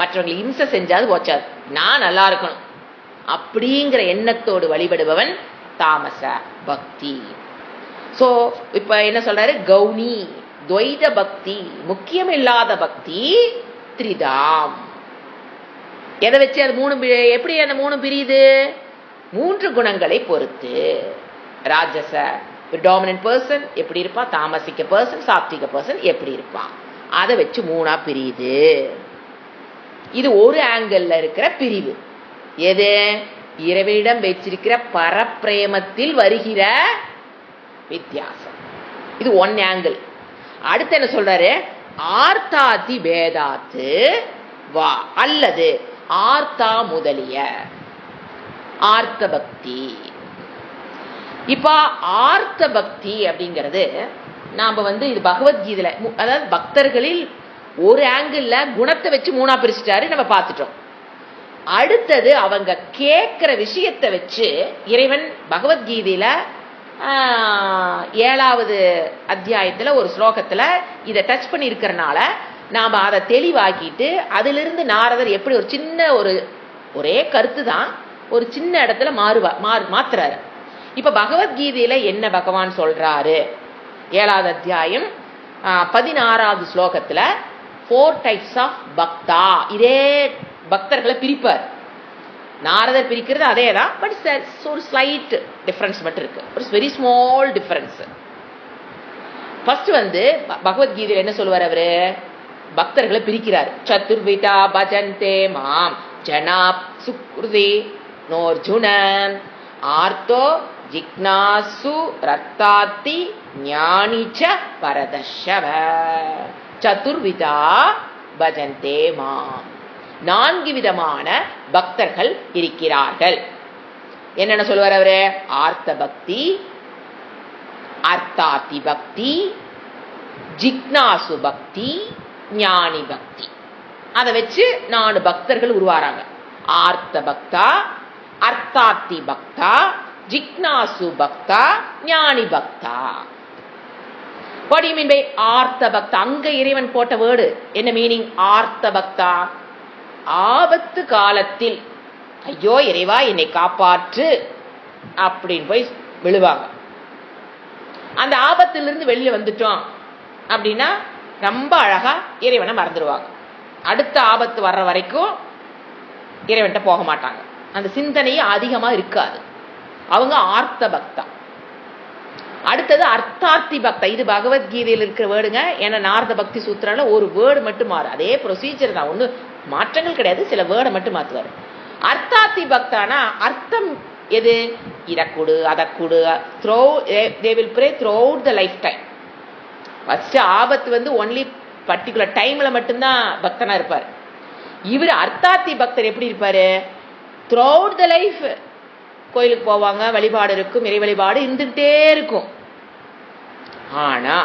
மற்றவங்களை இம்சை செஞ்சாது போச்சாது, நான் நல்லா இருக்கணும் அப்படிங்கிற எண்ணத்தோடு வழிபடுபவன் தாமச பக்தி. சோ இப்ப என்ன சொல்றாரு? கௌணி துவைத பக்தி, முக்கியம் இல்லாத பக்தி திரிதாம். எதை வச்சு அது 3 எப்படி அந்த 3 பிரியுது? 3 குணங்களை பொறுத்து. ராஜச டாமினன்ட் பர்சன் எப்படி இருப்பான், தாமசிக்க பர்சன், சாத்விக பர்சன் எப்படி இருப்பான், அதை வச்சு 3ஆ பிரியுது. இது ஒரு ஆங்கிள் இருக்கிற பிரிவு. எது? இறைவனிடம் வச்சிருக்கிற பரப்பிரேமத்தில் வருகிற வித்தியாசம். இது 1 ஆங்கிள். அடுத்து என்ன சொல்றாரு? ஆர்த்தாதி பேதாத்து வா, அல்லது ஆர்த்தா முதலிய ஆர்த்த பக்தி. இப்ப ஆர்த்த பக்தி அப்படிங்கிறது நாம இது பகவத்கீதையில, அதாவது பக்தர்களில் ஒரு ஆங்கிள் குணத்தை வச்சு 3ஆ பிரிச்சுட்டாரு, நம்ம பார்த்துட்டோம். அடுத்தது அவங்க கேட்கிற விஷயத்தை வச்சு இறைவன் பகவத்கீதையில 7வது அத்தியாயத்துல ஒரு ஸ்லோகத்துல இதை டச் பண்ணி இருக்கிறனால நாம அதை தெளிவாக்கிட்டு அதிலிருந்து நாரதர் எப்படி ஒரு சின்ன ஒரே கருத்து தான் ஒரு சின்ன இடத்துல மாத்துறாரு. இப்ப பகவத்கீதையில என்ன பகவான் சொல்றாரு? 7வது அத்தியாயம் 16வது ஸ்லோகத்துல 4 types ஆஃப் பக்தா, இதே பக்தர்களை பிரிப்பார். நாரதர் பிரிக்கிறது அதே தான், பட் ஒரு ஸ்லைட் டிஃபரன்ஸ் மட்டும் இருக்கு, ஒரு வெரி ஸ்மால் டிஃபரன்ஸ். ஃபர்ஸ்ட் பகவத்கீதையில என்ன சொல்லுவார்? அவரு பக்தர்களை பிரிக்கிறார். சதுர்விதா பஜந்தே மாம் ஜனா சுக்ருதி நோர்ஜுனன் ஆர்த்தோ ஜிக்னாசு ரத்தாத்தி ஞானிச்ச பரதர்ஷவ சதுர்விதா பஜந்தே மாம். 4 விதமான பக்தர்கள் இருக்கிறார்கள். என்னென்ன சொல்லுவார் அவரு? ஆர்த்த பக்தி, அர்த்தாத்தி பக்தி, ஜிக்னாசு பக்தி, ஞானி பக்தி. அதை வச்சு 4 பக்தர்கள் உருவாராங்க. ஆர்த்த பக்தா, அர்த்தாத்தி பக்தா, ஜிக்னாசு பக்தா, ஞானி பக்தா. What do you mean by ஆர்த்த பக்தா? அங்க இறைவன் போட்ட வேர்டு என்ன மீனிங்? ஆர்த்த பக்தா, ஆபத்து காலத்தில் ஐயோ இறைவா என்னை காப்பாற்று அப்படின்னு போய் விழுவாங்க. அந்த ஆபத்திலிருந்து வெளியே வந்துட்டோம் அப்படின்னா ரொம்ப அழகா இறைவனை மறந்துடுவாங்க. அடுத்த ஆபத்து வர்ற வரைக்கும் இறைவன்கிட்ட போக மாட்டாங்க. அந்த சிந்தனையே அதிகமா இருக்காது. அவங்க ஆர்த்த பக்தா. அடுத்தது அர்த்தார்த்தி பக்தா. இது பகவத்கீதையில் இருக்கிற வேர்டுங்க. ஏன்னா நாரத பக்தி சூத்திரால ஒரு வேர்டு மட்டும் மாறும். அதே ப்ரொசீஜர் தான், ஒன்றும் மாற்றங்கள் கிடையாது. சில வேர்டை மட்டும் மாற்றுவார். அர்த்தார்த்தி பக்தானா அர்த்தம் எது? இதை கொடு, அதை கொடு. they will pray throughout the lifetime. First ஆபத்து ஒன்லி பர்டிகுலர் டைம்ல மட்டும்தான் பக்தனா இருப்பார். இவர் அர்த்தார்த்தி பக்தர் எப்படி இருப்பாரு? throughout the life கோயிலுக்கு போவாங்க, வழிபாடு இருக்கும், இறை வழிபாடு இருந்துகிட்டே இருக்கும். ஆனா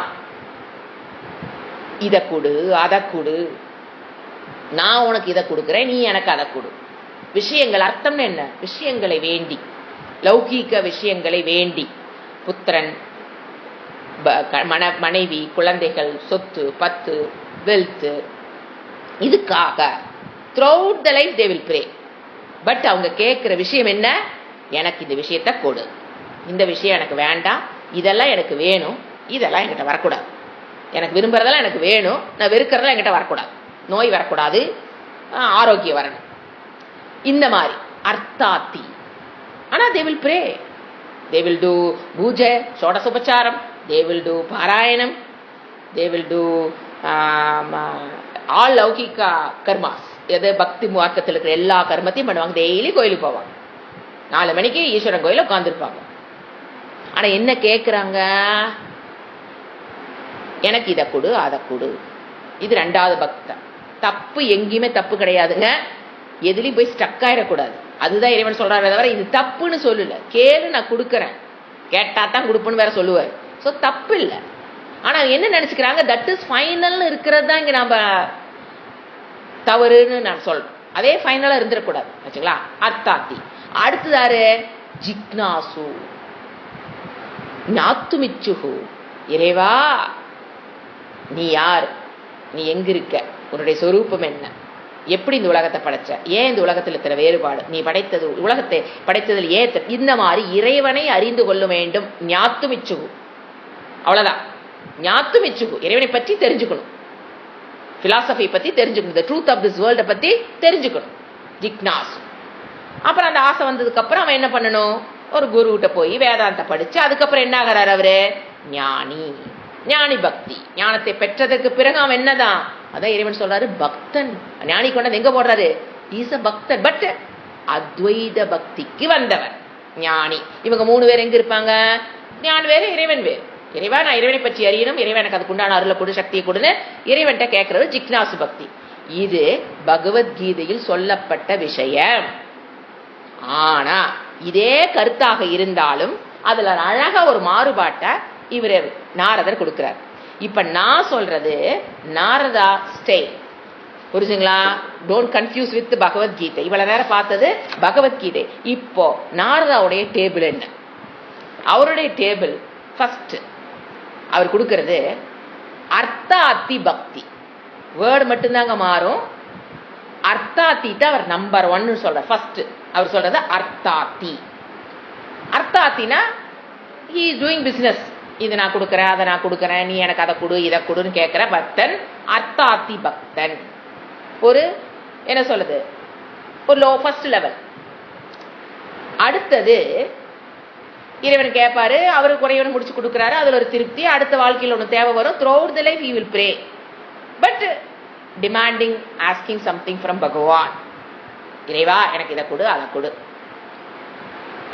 இதை கொடு, அதை கொடு, நான் உனக்கு இதை கொடுக்குறேன், நீ எனக்கு அதை கொடு. விஷயங்கள் அர்த்தம்னு என்ன? விஷயங்களை வேண்டி, லௌகீக விஷயங்களை வேண்டி, புத்திரன், மனைவி, குழந்தைகள், சொத்து, பத்து, வெல்த், இதுக்காக throughout the life they will pray. But அவங்க கேட்கிற விஷயம் என்ன? எனக்கு இந்த விஷயத்தை கொடு, இந்த விஷயம் எனக்கு வேண்டாம், இதெல்லாம் எனக்கு வேணும், இதெல்லாம் என்கிட்ட வரக்கூடாது. எனக்கு விரும்புறதெல்லாம் எனக்கு வேணும், நான் வெறுக்கிறதெல்லாம் என்கிட்ட வரக்கூடாது. நோய் வரக்கூடாது, ஆரோக்கியம் வரணும். இந்த மாதிரி அர்த்தாத்தி. ஆனா they will pray, they will do puja, shodashopachara, they will do parayanam, they will do all laukika karmas. எது பக்தி மார்க்கத்தில் இருக்கிற எல்லா கர்மத்தையும் பண்ணுவாங்க. டெய்லி கோயிலுக்கு போவாங்க. 4 மணிக்கு ஈஸ்வரன் கோயில உட்காந்துருப்பாங்க. ஆனா என்ன கேட்கிறாங்க? எனக்கு இதை கொடு, அதை கொடு. இது 2வது பக்தன். தப்பு எங்கேயுமே தப்பு கிடையாதுங்க. எதுலையும் போய் ஸ்டக் ஆயிடக்கூடாது. அதுதான் இறைவன் சொல்றாரு. தவிர இது தப்புன்னு சொல்லல. கேளு, நான் கொடுக்கறேன், கேட்டா தான் கொடுப்பேன்னு வேற சொல்லுவார். ஸோ தப்பு இல்லை. ஆனா என்ன நினைச்சுக்கிறாங்க? தட் இஸ் ஃபைனல்னு இருக்கிறது தான் இங்க நாம தவறுன்னு நான் சொல்றேன். அதே ஃபைனலா இருந்துடக்கூடாது. வச்சுங்களா? அர்த்தாத்தி. அடுத்ததாரு ஜிக்னாசு ஞாத்துமிச்சுஹு. இறைவா நீ யார்? நீ எங்க இருக்க? உன்னுடைய சொரூபம் என்ன? எப்படி இந்த உலகத்தை படைச்ச? ஏன் இந்த உலகத்தில் இருக்கிற வேறுபாடு? நீ படைத்தது உலகத்தை படைத்ததில் ஏன்? இந்த மாதிரி இறைவனை அறிந்து கொள்ள வேண்டும். ஞாத்துமிச்சுகு. அவ்வளவுதான். ஞாத்துமிச்சுகு இறைவனை பற்றி தெரிஞ்சுக்கணும், பிலாசபி பத்தி தெரிஞ்சுக்கணும், the truth of this world பத்தி தெரிஞ்சுக்கணும். ஜிக்னாசு. அப்புறம் அந்த ஆசை வந்ததுக்கு அப்புறம் அவன் என்ன பண்ணணும்? ஒரு குரு கிட்ட போய் வேதாந்த படிச்சு அதுக்கப்புறம் என்ன ஆகிறார் அவரு? ஞானி. ஞானி பக்தி. ஞானத்தை பெற்றதற்கு பிறகு அவன் என்னதான்? அதான் இறைவன் சொல்றாரு பக்தன். ஞானி கொண்டது எங்க போடுறாரு? இஸ் அ பக்தன். பட் அத்வைத பக்திக்கு வந்தவர் ஞானி. இவங்க 3 பேர் எங்க இருப்பாங்க? ஞான் வேறு, இறைவன் வேறு. இறைவா நான் இறைவனை பற்றி அறியணும், இறைவன் எனக்கு அதுக்கு உண்டான அருளை கொடு, சக்தியை கொடுன்னு இறைவன்கிட்ட கேட்கறது ஜிக்னாசு பக்தி. இது பகவத்கீதையில் சொல்லப்பட்ட விஷயம். ஆனா இதே கருத்தாக இருந்தாலும் அதுல அழகா ஒரு மாறுபாட்டை இவர் நாரதர் கொடுக்கிறார். இப்ப நான் சொல்றது நாரதா ஸ்டைல். புரிஞ்சுங்களா? Don't confuse with Bhagavad Gita. இவ்வளவு நேரம் பார்த்தது பகவத்கீதை. இப்போ நாரதாவுடைய டேபிள் என்ன? அவருடைய டேபிள் ஃபர்ஸ்ட் அவர் கொடுக்கிறது அர்த்தாத்தி பக்தி. வேர்டு மட்டும்தாங்க மாறும். அர்த்தாத்தி தான் அவர் நம்பர் 1 சொல்றார். ஃபர்ஸ்ட் அவர் சொல்றது அர்த்தாத்தி. அர்த்தாத்தினா he is doing business. இது நான் கொடுக்குறேன், அதை நான் கொடுக்குறேன், நீ எனக்கு அதை கொடு, இதை கொடுன்னு கேட்கிற பக்தன் அர்த்தாத்தி பக்தன். ஒரு என்ன சொல்லுது? ஒரு லோ ஃபர்ஸ்ட் லெவல். அடுத்தது இறைவன் கேட்பாரு, அவருக்கு குறைவன் முடிச்சு கொடுக்குறாரு, அதுல ஒரு திருப்தி. அடுத்த வாழ்க்கையில் ஒன்று தேவை வரும். throughout the life he will pray, but demanding, asking something from பகவான். இறைவா எனக்கு இதை கொடு, அதை கொடு.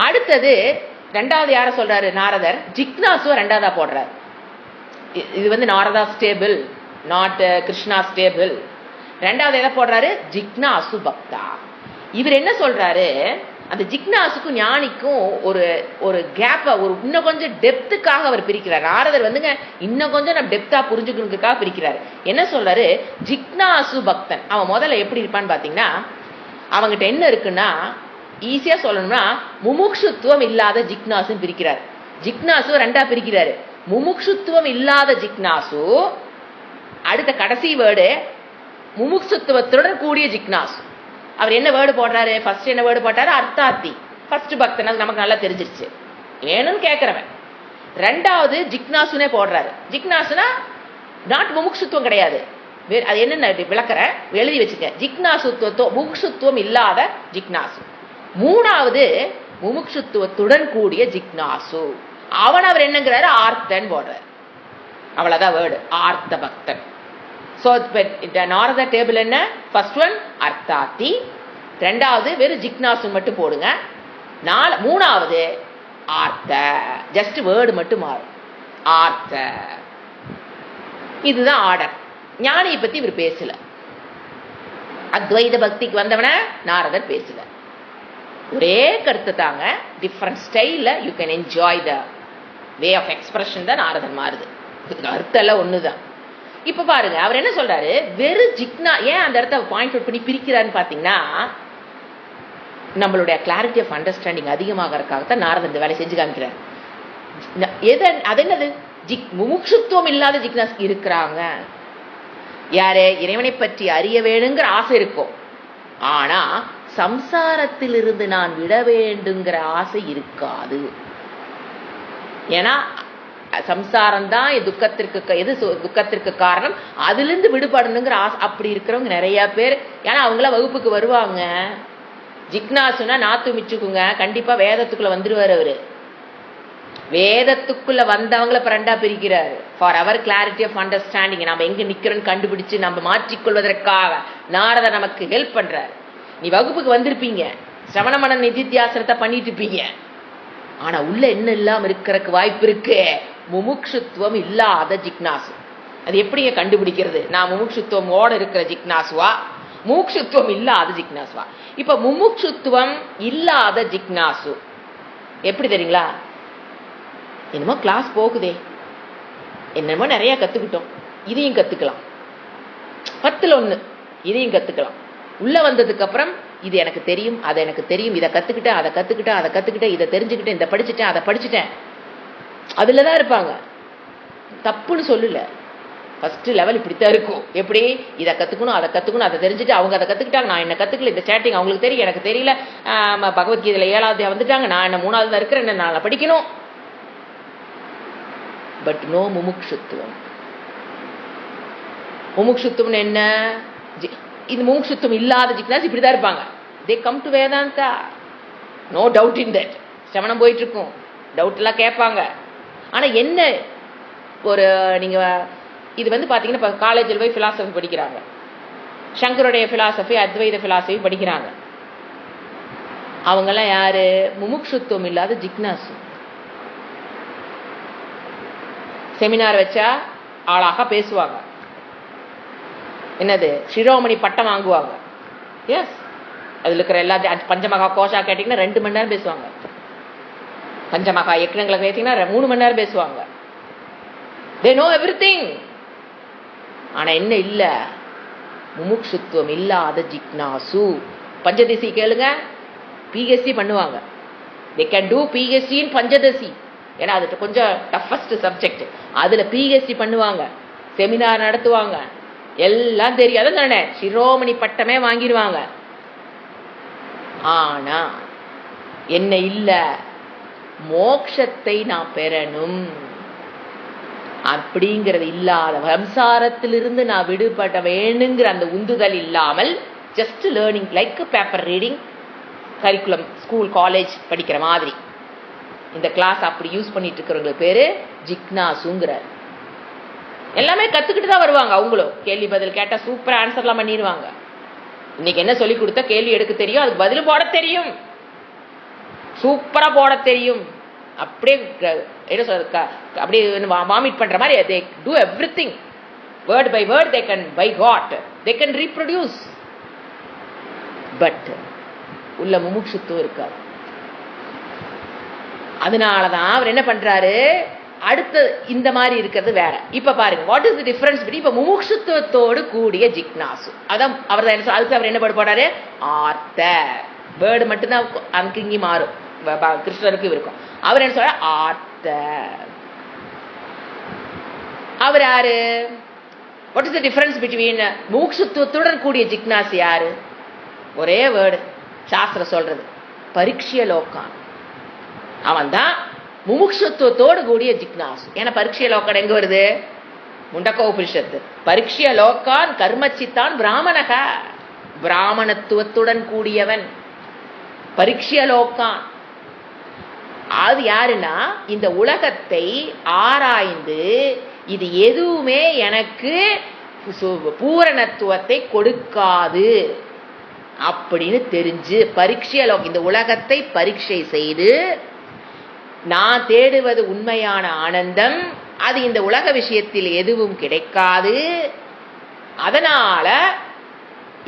அடுத்தது ரெண்டாவது யார சொல்றாரு நாரதர்? ஜிக்னாசுவ ரெண்டாவதா போடுறாரு. இது வந்து Narada stable, not Krishna stable. ரெண்டாவது எதை போடுறாரு? ஜிக்னாசு பக்தா. இவர் என்ன சொல்றாரு? அந்த ஜிக்னாசுக்கும் ஞானிக்கும் ஒரு ஒரு கேப்ப, ஒரு இன்னும் கொஞ்சம் டெப்த்துக்காக அவர் பிரிக்கிறார். நாரதர் வந்துங்க இன்னும் கொஞ்சம் நம்ம டெப்தா புரிஞ்சுக்கிறதுக்காக பிரிக்கிறாரு. என்ன சொல்றாரு? ஜிக்னாசு பக்தன் அவன் முதல்ல எப்படி இருப்பான்னு பாத்தீங்கன்னா, அவங்கிட்ட என்ன இருக்குன்னா, ஈஸியா சொல்லணும்னா முமுக்ஷுத்துவம் இல்லாத ஜிக்னாசுன்னு பிரிக்கிறார். ஜிக்னாசு ரெண்டா பிரிக்கிறாரு. முமுக்ஷுத்துவம் இல்லாத ஜிக்னாசு, அடுத்த கடைசி வேர்டு முமுக்ஷுத்துவத்துடன் கூடிய ஜிக்னாசு. அவர் என்ன வேர்டு போடுறாரு? ஃபர்ஸ்ட் என்ன வேர்டு போட்டாரு? அர்த்தாத்தி. ஃபர்ஸ்ட் பக்தன், அது நமக்கு நல்லா தெரிஞ்சிருச்சு, வேணும்னு கேட்கிறவன். ரெண்டாவது ஜிக்னாசுனே போடுறாரு. ஜிக்னாசுனா நாட் முமுக்ஷுத்துவம் கிடையாது. அது என்னன்னு விளக்குற, எழுதி வச்சுக்க. ஜிக்னாசுத்துவம் முமுக்ஷுத்துவம் இல்லாத ஜிக்னாசு. மூணாவது முமுக்ஷுத்துவத்துடன் கூடிய ஜிக்னாசு. அவன் அவர் என்னங்கிறாரு? ஆர்த்தன் போடுறாரு. அவ்வளவுதான் வேர்டு, ஆர்த்த பக்தன். சோ நாரத டேபிள் என்ன? ஃபர்ஸ்ட் ஒன் அர்த்தாத்தி, ரெண்டாவது வெறும் ஜிக்னாசு மட்டும் போடுங்க, மூணாவது ஆர்த்த, ஜஸ்ட் வேர்டு மட்டும் மாறும், ஆர்த்த. இதுதான் ஆர்டர். ஞானியை பத்தி இவர் பேசல. அத்வைத பக்திக்கு வந்தவன நாரதர் பேசல. ஒரே கருத்து தாங்க, டிஃபரண்ட் ஸ்டைல்ல you can enjoy the way of expression தான் நாரதர் மாறுது. அர்த்தம் ஒண்ணுதான். இப்ப பாருங்க, அவர் என்ன சொல்றாரு? வெறும் ஜிக்னா, ஏன் அந்த இடத்த பாயிண்ட் அவுட் பண்ணி பிரிக்கிறான்னு பாத்தீங்கன்னா, நம்மளுடைய கிளாரிட்டி ஆஃப் அண்டர்ஸ்டாண்டிங் அதிகமாகறதுக்காகத்தான் நாரதர் இந்த வேலை செஞ்சு காமிக்கிறார். அது என்னது? முமுட்சுத்துவம் இல்லாத ஜிக்னாஸ் இருக்கிறாங்க. யாரு? இறைவனை பற்றி அறிய வேணுங்கிற ஆசை இருக்கும், ஆனா சம்சாரத்திலிருந்து நான் விட வேண்டுங்கிற ஆசை இருக்காது. ஏன்னா சம்சாரம் தான் துக்கத்திற்கு காரணம், அதிலிருந்து விடுபடணுங்கிற ஆசை. அப்படி இருக்கிறவங்க நிறைய பேர். ஏன்னா அவங்களாம் வகுப்புக்கு வருவாங்க. ஜிக்னாசுனா நாத்து மிச்சுக்குங்க, கண்டிப்பா வேதத்துக்குள்ள வந்துருவாரு அவரு. வேதத்துக்குள்ள வந்தவங்கள ரெண்டா பிரிக்கிறாரு. For our clarity of understanding, நம்ம எங்க நிக்கிறோம்னு கண்டுபிடிச்சு நம்ம மாற்றிக்கொள்வதற்காக நாரதர் நமக்கு ஹெல்ப் பண்றாரு. நீ வகுப்புக்கு வந்திருப்பீங்க, சிரவணமன நிதித்தியாசனத்தை பண்ணிட்டு இருப்பீங்க, ஆனா உள்ள என்ன இல்லாம இருக்கிறதுக்கு வாய்ப்பு இருக்கு. முமுட்சுத்துவம் இல்லாத ஜிக்னாசு. அது எப்படிங்க கண்டுபிடிக்கிறது? நான் முமுட்சுத்துவமோட இருக்கிற ஜிக்னாசுவா, முமுட்சுத்துவம் இல்லாத ஜிக்னாசுவா? இப்ப முமுட்சுத்துவம் இல்லாத ஜிக்னாசு எப்படி தெரியுங்களா? என்னமோ கிளாஸ் போகுதே, என்னமோ நிறைய கத்துக்கிட்டோம், இதையும் கத்துக்கலாம், 10ல் 1 இதையும் கத்துக்கலாம். உள்ள வந்ததுக்கு அப்புறம் இது எனக்கு தெரியும், அது எனக்கு தெரியும், இதை கத்துக்கிட்டேன், அதை கத்துக்கிட்டேன், அதை கத்துக்கிட்டேன், இதை தெரிஞ்சுக்கிட்டேன், இதை படிச்சுட்டேன், அதை படிச்சுட்டேன், அதுலதான் இருப்பாங்க. தப்புன்னு சொல்லல, ஃபர்ஸ்ட் லெவல் இப்படித்தான் இருக்கும். எப்படி? இதை கத்துக்கணும், அதை கத்துக்கணும், அதை தெரிஞ்சுட்டு அவங்க அதை கத்துக்கிட்டாங்க, நான் என்ன கத்துக்கல, இந்த சேட்டிங் அவங்களுக்கு தெரியும், எனக்கு தெரியல, பகவத்கீதையில 7வது வந்துட்டாங்க, நான் என்ன 3வது இருக்கிறேன், என்ன நான் படிக்கணும். But no முமுட்சுத்துவம். முமுட்சுத்துவம் என்ன? இந்த முமுட்சுத்துவம் இல்லாத ஜிக்னாஸ் இப்படிதான் இருப்பாங்க. They come to Vedanta, no doubt in that. சிரவணம் போயிட்டு இருக்கும், டவுட் எல்லாம் கேட்பாங்க. ஆனா என்ன, ஒரு நீங்க இது வந்து பாத்தீங்கன்னா காலேஜில் போய் பிலாசபி படிக்கிறாங்க, சங்கருடைய பிலாசபி, அத்வைத பிலாசபி படிக்கிறாங்க. அவங்கெல்லாம் யாரு? முமுட்சுத்துவம் இல்லாத ஜிக்னாசு. செமினார் வச்சா ஆளாக பேசுவாங்க, என்னது சிரோமணி பட்டம் வாங்குவாங்க. எஸ், அதுல இருக்கிற எல்லா பஞ்சமகா கோஷா கேட்டீங்கன்னா 2 மணி நேரம் பேசுவாங்க. பஞ்சமகா யக்னங்களை கேட்டீங்கன்னா 3 மணி நேரம் பேசுவாங்க. they know everything. ஆனா என்ன இல்ல? முமுட்சுத்துவம் இல்லாத ஜிக்னாசு. பஞ்சதசி கேளுங்க, பிஹெச்டி பண்ணுவாங்க. they can do PhD in Panchadasi. ஏன்னா அது கொஞ்சம் டஃபஸ்ட் சப்ஜெக்ட். அதுல பிஹெச்டி பண்ணுவாங்க, செமினார் நடத்துவாங்க, எல்லாம் தெரியும். அதான் தானே, சிரோமணி பட்டமே வாங்கிடுவாங்க. ஆனா என்ன இல்ல? மோட்சத்தை நான் பெறணும் அப்படிங்கிறது இல்லாத, சம்சாரத்திலிருந்து நான் விடுபட வேணுங்கிற அந்த உந்துதல் இல்லாமல், just learning like paper reading, curriculum school college படிக்கிற மாதிரி இந்த கிளாஸ் அப்படி யூஸ் பண்ணிட்டு இருக்கிறவங்களுக்கு பேரு ஜிக்னாசுங்கிறார். எல்லாமே கத்துக்கிட்டு தான் வருவாங்க. அவங்களும் கேள்வி பதில் கேட்டா சூப்பரா ஆன்சர்லாம் பண்ணிடுவாங்க. இன்னைக்கு என்ன சொல்லி கொடுத்தா கேள்வி எடுக்க தெரியும், அதுக்கு பதில் போட தெரியும். சூப்பரா போட தெரியும், அப்படியே என்ன சொல்றது, அப்படியே வாமிட் பண்ற மாதிரி they do everything word by word, they can by God they can reproduce, but உள்ள முமுட்சுத்துவம் இருக்காது. அதனாலதான் அவர் என்ன பண்றாரு, அடுத்த இந்த மாதிரி இருக்கிறது வேற. இப்ப பாருங்க, what is the difference between இப்ப முமுட்சுத்துவத்தோடு கூடிய ஜிக்னாசு. அதான் அவர் தான் அதுக்கு அவர் என்ன போடாரு, ஆர்த்த வேர்டு மட்டும்தான் அங்க இங்கி மாறும், கிருஷ்ணருக்கு இருக்கும். அவர் என்ன சொல்ற, ஆர்த்த. அவர் யாரு, what is the difference between முமுட்சுத்துவத்துடன் கூடிய ஜிக்னாசு யாரு, ஒரே வேர்டு சாஸ்திரம் சொல்றது, பரீட்சிய லோகான். அவன் தான் முமுட்சுத்துவத்தோடு கூடிய ஜிக்னாசு. ஏன்னா பரீட்சிய லோக்கான் எங்க வருது, முண்டக்கோ உபனிஷத்து. பரீட்சிய லோக்கான் கர்மச்சித்தான் பிராமணக, பிராமணத்துவத்துடன் கூடியவன் பரீட்சிய லோக்கான். அது யாருன்னா, இந்த உலகத்தை ஆராய்ந்து இது எதுவுமே எனக்கு பூரணத்துவத்தை கொடுக்காது அப்படின்னு தெரிஞ்சு பரீட்சிய லோகம், இந்த உலகத்தை பரீட்சை செய்து நான் தேடுவது உண்மையான ஆனந்தம், அது இந்த உலக விஷயத்தில் எதுவும் கிடைக்காது, அதனால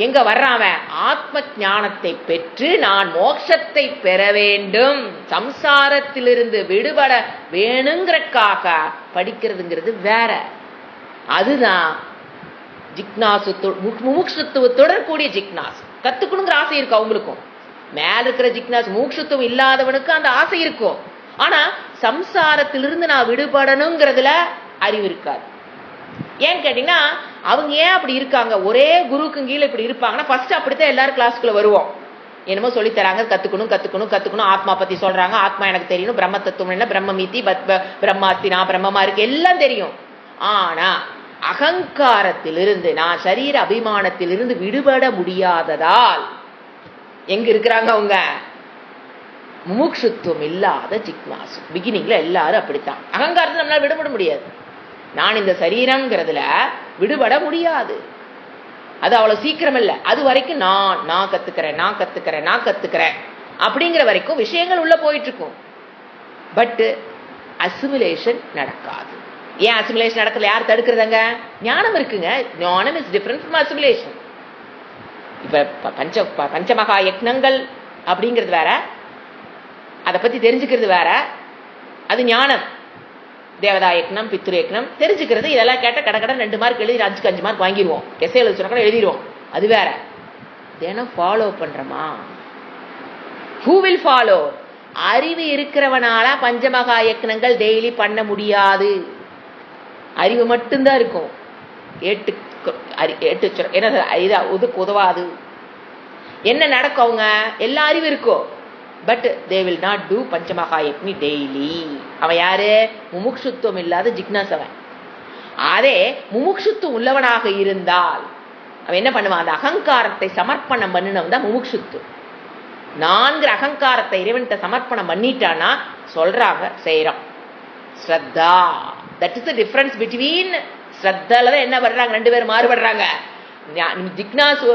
எங்க வர்றான், ஆத்ம ஞானத்தை பெற்று நான் மோட்சத்தை பெற வேண்டும், சம்சாரத்திலிருந்து விடுபட வேணுங்கிறக்காக படிக்கிறதுங்கிறது வேற. அதுதான் ஜிக்னாசு, முமுட்சுத்துவத்துடன் கூடிய ஜிக்னாசு. கத்துக்கணுங்கிற ஆசை இருக்கும் அவங்களுக்கும், மேல இருக்கிற ஜிக்னாசு. முமுட்சுத்துவம் இல்லாதவனுக்கு அந்த ஆசை இருக்கும், ஆனா சம்சாரத்திலிருந்து நான் விடுபடணுங்கிறதுல அறிவு இருக்காது. ஏன்னு கேட்டீங்கன்னா, அவங்க ஏன் அப்படி இருக்காங்க, ஒரே குருவுக்கு கீழே இப்படி இருப்பாங்கன்னா, ஃபர்ஸ்ட் அப்படித்தான் எல்லாரும் கிளாஸ்க்குள்ள வருவோம், என்னமோ சொல்லி தராங்க, கத்துக்கணும் கத்துக்கணும் கத்துக்கணும், ஆத்மா பத்தி சொல்றாங்க, ஆத்மா எனக்கு தெரியணும், பிரம்ம தத்துவம் என்ன, பிரம்ம மீதி, பிரம்மாஸ்தி, நான் பிரம்மமா இருக்கு, எல்லாம் தெரியும். ஆனா அகங்காரத்திலிருந்து, நான் சரீர அபிமானத்திலிருந்து விடுபட முடியாததால் எங்க இருக்கிறாங்க அவங்க, முமுட்சுத்துவம் இல்லாத ஜிக்னாசு. பிகினிங்ல எல்லாரும் அப்படித்தான், அகங்காரத்தை நம்மளால விடுபட முடியாது. நான் இந்த சரீரம்ங்கிறதுல விடுபட முடியாது, அது அவ்வளவு சீக்கிரம் இல்ல. அது வரைக்கும் நான் கத்துக்கிறேன் நான் கத்துக்கிறேன் நான் கத்துக்கிறேன் அப்படிங்கிற வரைக்கும் விஷயங்கள் உள்ள போயிட்டு இருக்கும். பட் அசிமுலேஷன் நடக்காது. ஏன் அசிமுலேஷன் நடக்கல, யார் தடுக்கிறதாங்க, ஞானம் இருக்குங்க. ஞானம் இஸ் டிஃபரண்ட் ஃப்ரம் அசிமுலேஷன். இப்ப பஞ்சமகா யக்னங்கள் அப்படிங்கிறது வேற, அதை பத்தி தெரிஞ்சுக்கிறது வேற, அது ஞானம். தேவதா யக்னம், பித்ரு யக்னம் தெரிஞ்சுக்கிறது, இதெல்லாம் கேட்ட கடை 2 மார்க் எழுதி 5 மார்க் வாங்கிடுவோம், எஸ்ஏ எழுதி சொன்னா கூட எழுதிடுவோம், அது வேற. தினம் ஃபாலோ பண்றோமா, ஹூ வில் ஃபாலோ? அறிவு இருக்கிறவனால பஞ்சமகா யக்னங்கள் டெய்லி பண்ண முடியாது, அறிவு மட்டும்தான் இருக்கும். உதவாது. என்ன நடக்கும், அவங்க எல்லா அறிவு இருக்கும், but they will not do panchamaha yagna daily. அவன் யாரு, முமுட்சுத்துவம் இல்லாத ஜிக்னாசவன். அதே முமுட்சுத்துவம் உள்ளவனாக இருந்தால் அவன் என்ன பண்ணுவான், அந்த அகங்காரத்தை சமர்ப்பணம் பண்ணினவன் தான் முமுட்சுத்துவம். 4 அகங்காரத்தை இறைவன்கிட்ட சமர்ப்பணம் பண்ணிட்டானா சொல்றாங்க, செய்யறான். ஸ்ரத்தா, that is the difference between. ஸ்ரத்தால தான் என்ன பண்றாங்க, 2 பேரும் மாறுபடுறாங்க. ஜிக்னாசு,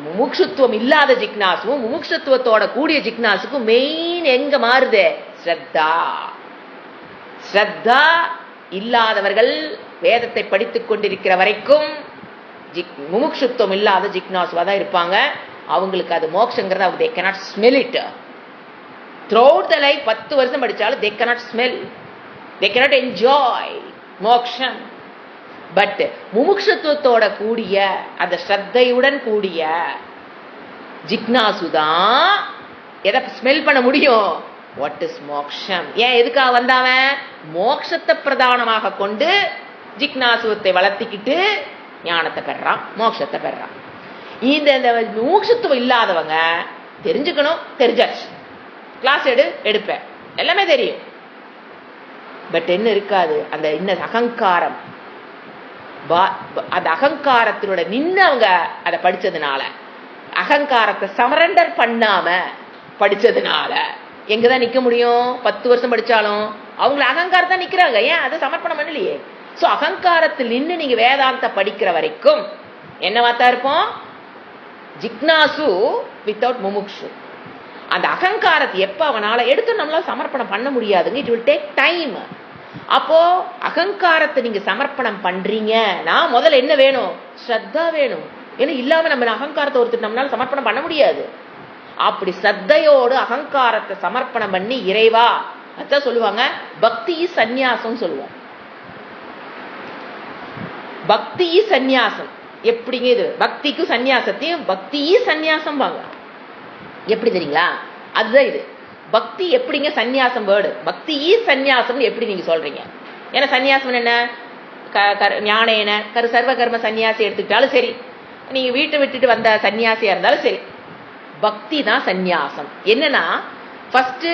முமுட்சுத்துவம் இல்லாத ஜிக்னாசுவும் முமுட்சுத்துவத்தோட கூடிய ஜிக்னாசுக்கும் மெயின் எங்க மாறுது, ஸ்ரத்தா. ஸ்ரத்தா இல்லாதவர்கள் வேதத்தை படித்துக் கொண்டிருக்கிற வரைக்கும் முமுட்சுத்துவம் இல்லாத ஜிக்னாசுவா தான் இருப்பாங்க. அவங்களுக்கு அது மோட்சங்கிறது அவங்க they cannot smell it. Throughout the life 10 வருஷம் படிச்சாலும் they cannot smell, they cannot enjoy மோட்சம். பட் முமுட்சுத்துவத்தோட கூடிய அந்த ஸ்ரத்தையுடன் கூடிய ஜிக்னாசுதான் எதை ஸ்மெல் பண்ண முடியும், வாட் இஸ் மோக்ஷம். ஏன் எதுக்காக வந்தாவன், மோட்சத்தை பிரதானமாக கொண்டு ஜிக்னாசுவத்தை வளர்த்திக்கிட்டு ஞானத்தை பெறான், மோட்சத்தை பெறான். இந்த மோட்சத்துவம் இல்லாதவங்க தெரிஞ்சுக்கணும், தெரிஞ்சாச்சு, கிளாஸ் எடுப்பேன், எல்லாமே தெரியும், பட் என்ன இருக்காது, அந்த இன்ன அகங்காரம். அந்த அகங்காரத்தினோட நின்று அவங்க அதை படிச்சதுனால, அகங்காரத்தை சரண்டர் பண்ணாம படிச்சதுனால எங்கதான் நிக்க முடியும். 10 வருஷம் படிச்சாலும் அவங்கள அகங்காரத்தை நிக்கிறாங்க, ஏன் அதை சமர்ப்பணம் பண்ணலையே. சோ அகங்காரத்தில் நின்று நீங்க வேதாந்த படிக்கிற வரைக்கும் என்னவாத்தான் இருப்போம், ஜிக்னாசு வித்தவுட் முமுக்ஷு. அந்த அகங்காரத்தை எப்ப அவனால எடுத்து நம்மளால சமர்ப்பணம் பண்ண முடியாதுங்க. It will take time. அப்போ அகங்காரத்தை நீங்க சமர்ப்பணம் பண்றீங்கன்னா முதல்ல என்ன வேணும்? ஸ்ரத்தா வேணும். ஏன்னா இல்லாம நம்ம அகங்காரத்தை ஒருத்தர் நம்மளால சமர்ப்பணம் பண்ண முடியாது. அப்படி சத்தையோடு அகங்காரத்தை சமர்ப்பணம் பண்ணி இறைவா, அதான் சொல்லுவாங்க பக்தி சந்நியாசம் சொல்லுவோம். பக்தி சந்நியாசம் எப்படிங்க? இது பக்திக்கும் சந்நியாசத்தையும் பக்தி சந்நியாசம் வாங்க. எப்படி தெரியுங்களா? அதுதான் இது பக்தி. எப்படிங்க சந்நியாசம் வேர்டு? பக்தி சந்நியாசம் எப்படி நீங்க சொல்றீங்க? ஏன்னா சந்நியாசம் என்ன? ஞானேன சர்வ கர்ம சன்னியாசி எடுத்துக்கிட்டாலும் சரி, நீங்க வீட்டை விட்டுட்டு வந்த சன்னியாசியா இருந்தாலும் சரி, பக்தி தான் சந்நியாசம். என்னன்னா ஃபர்ஸ்ட்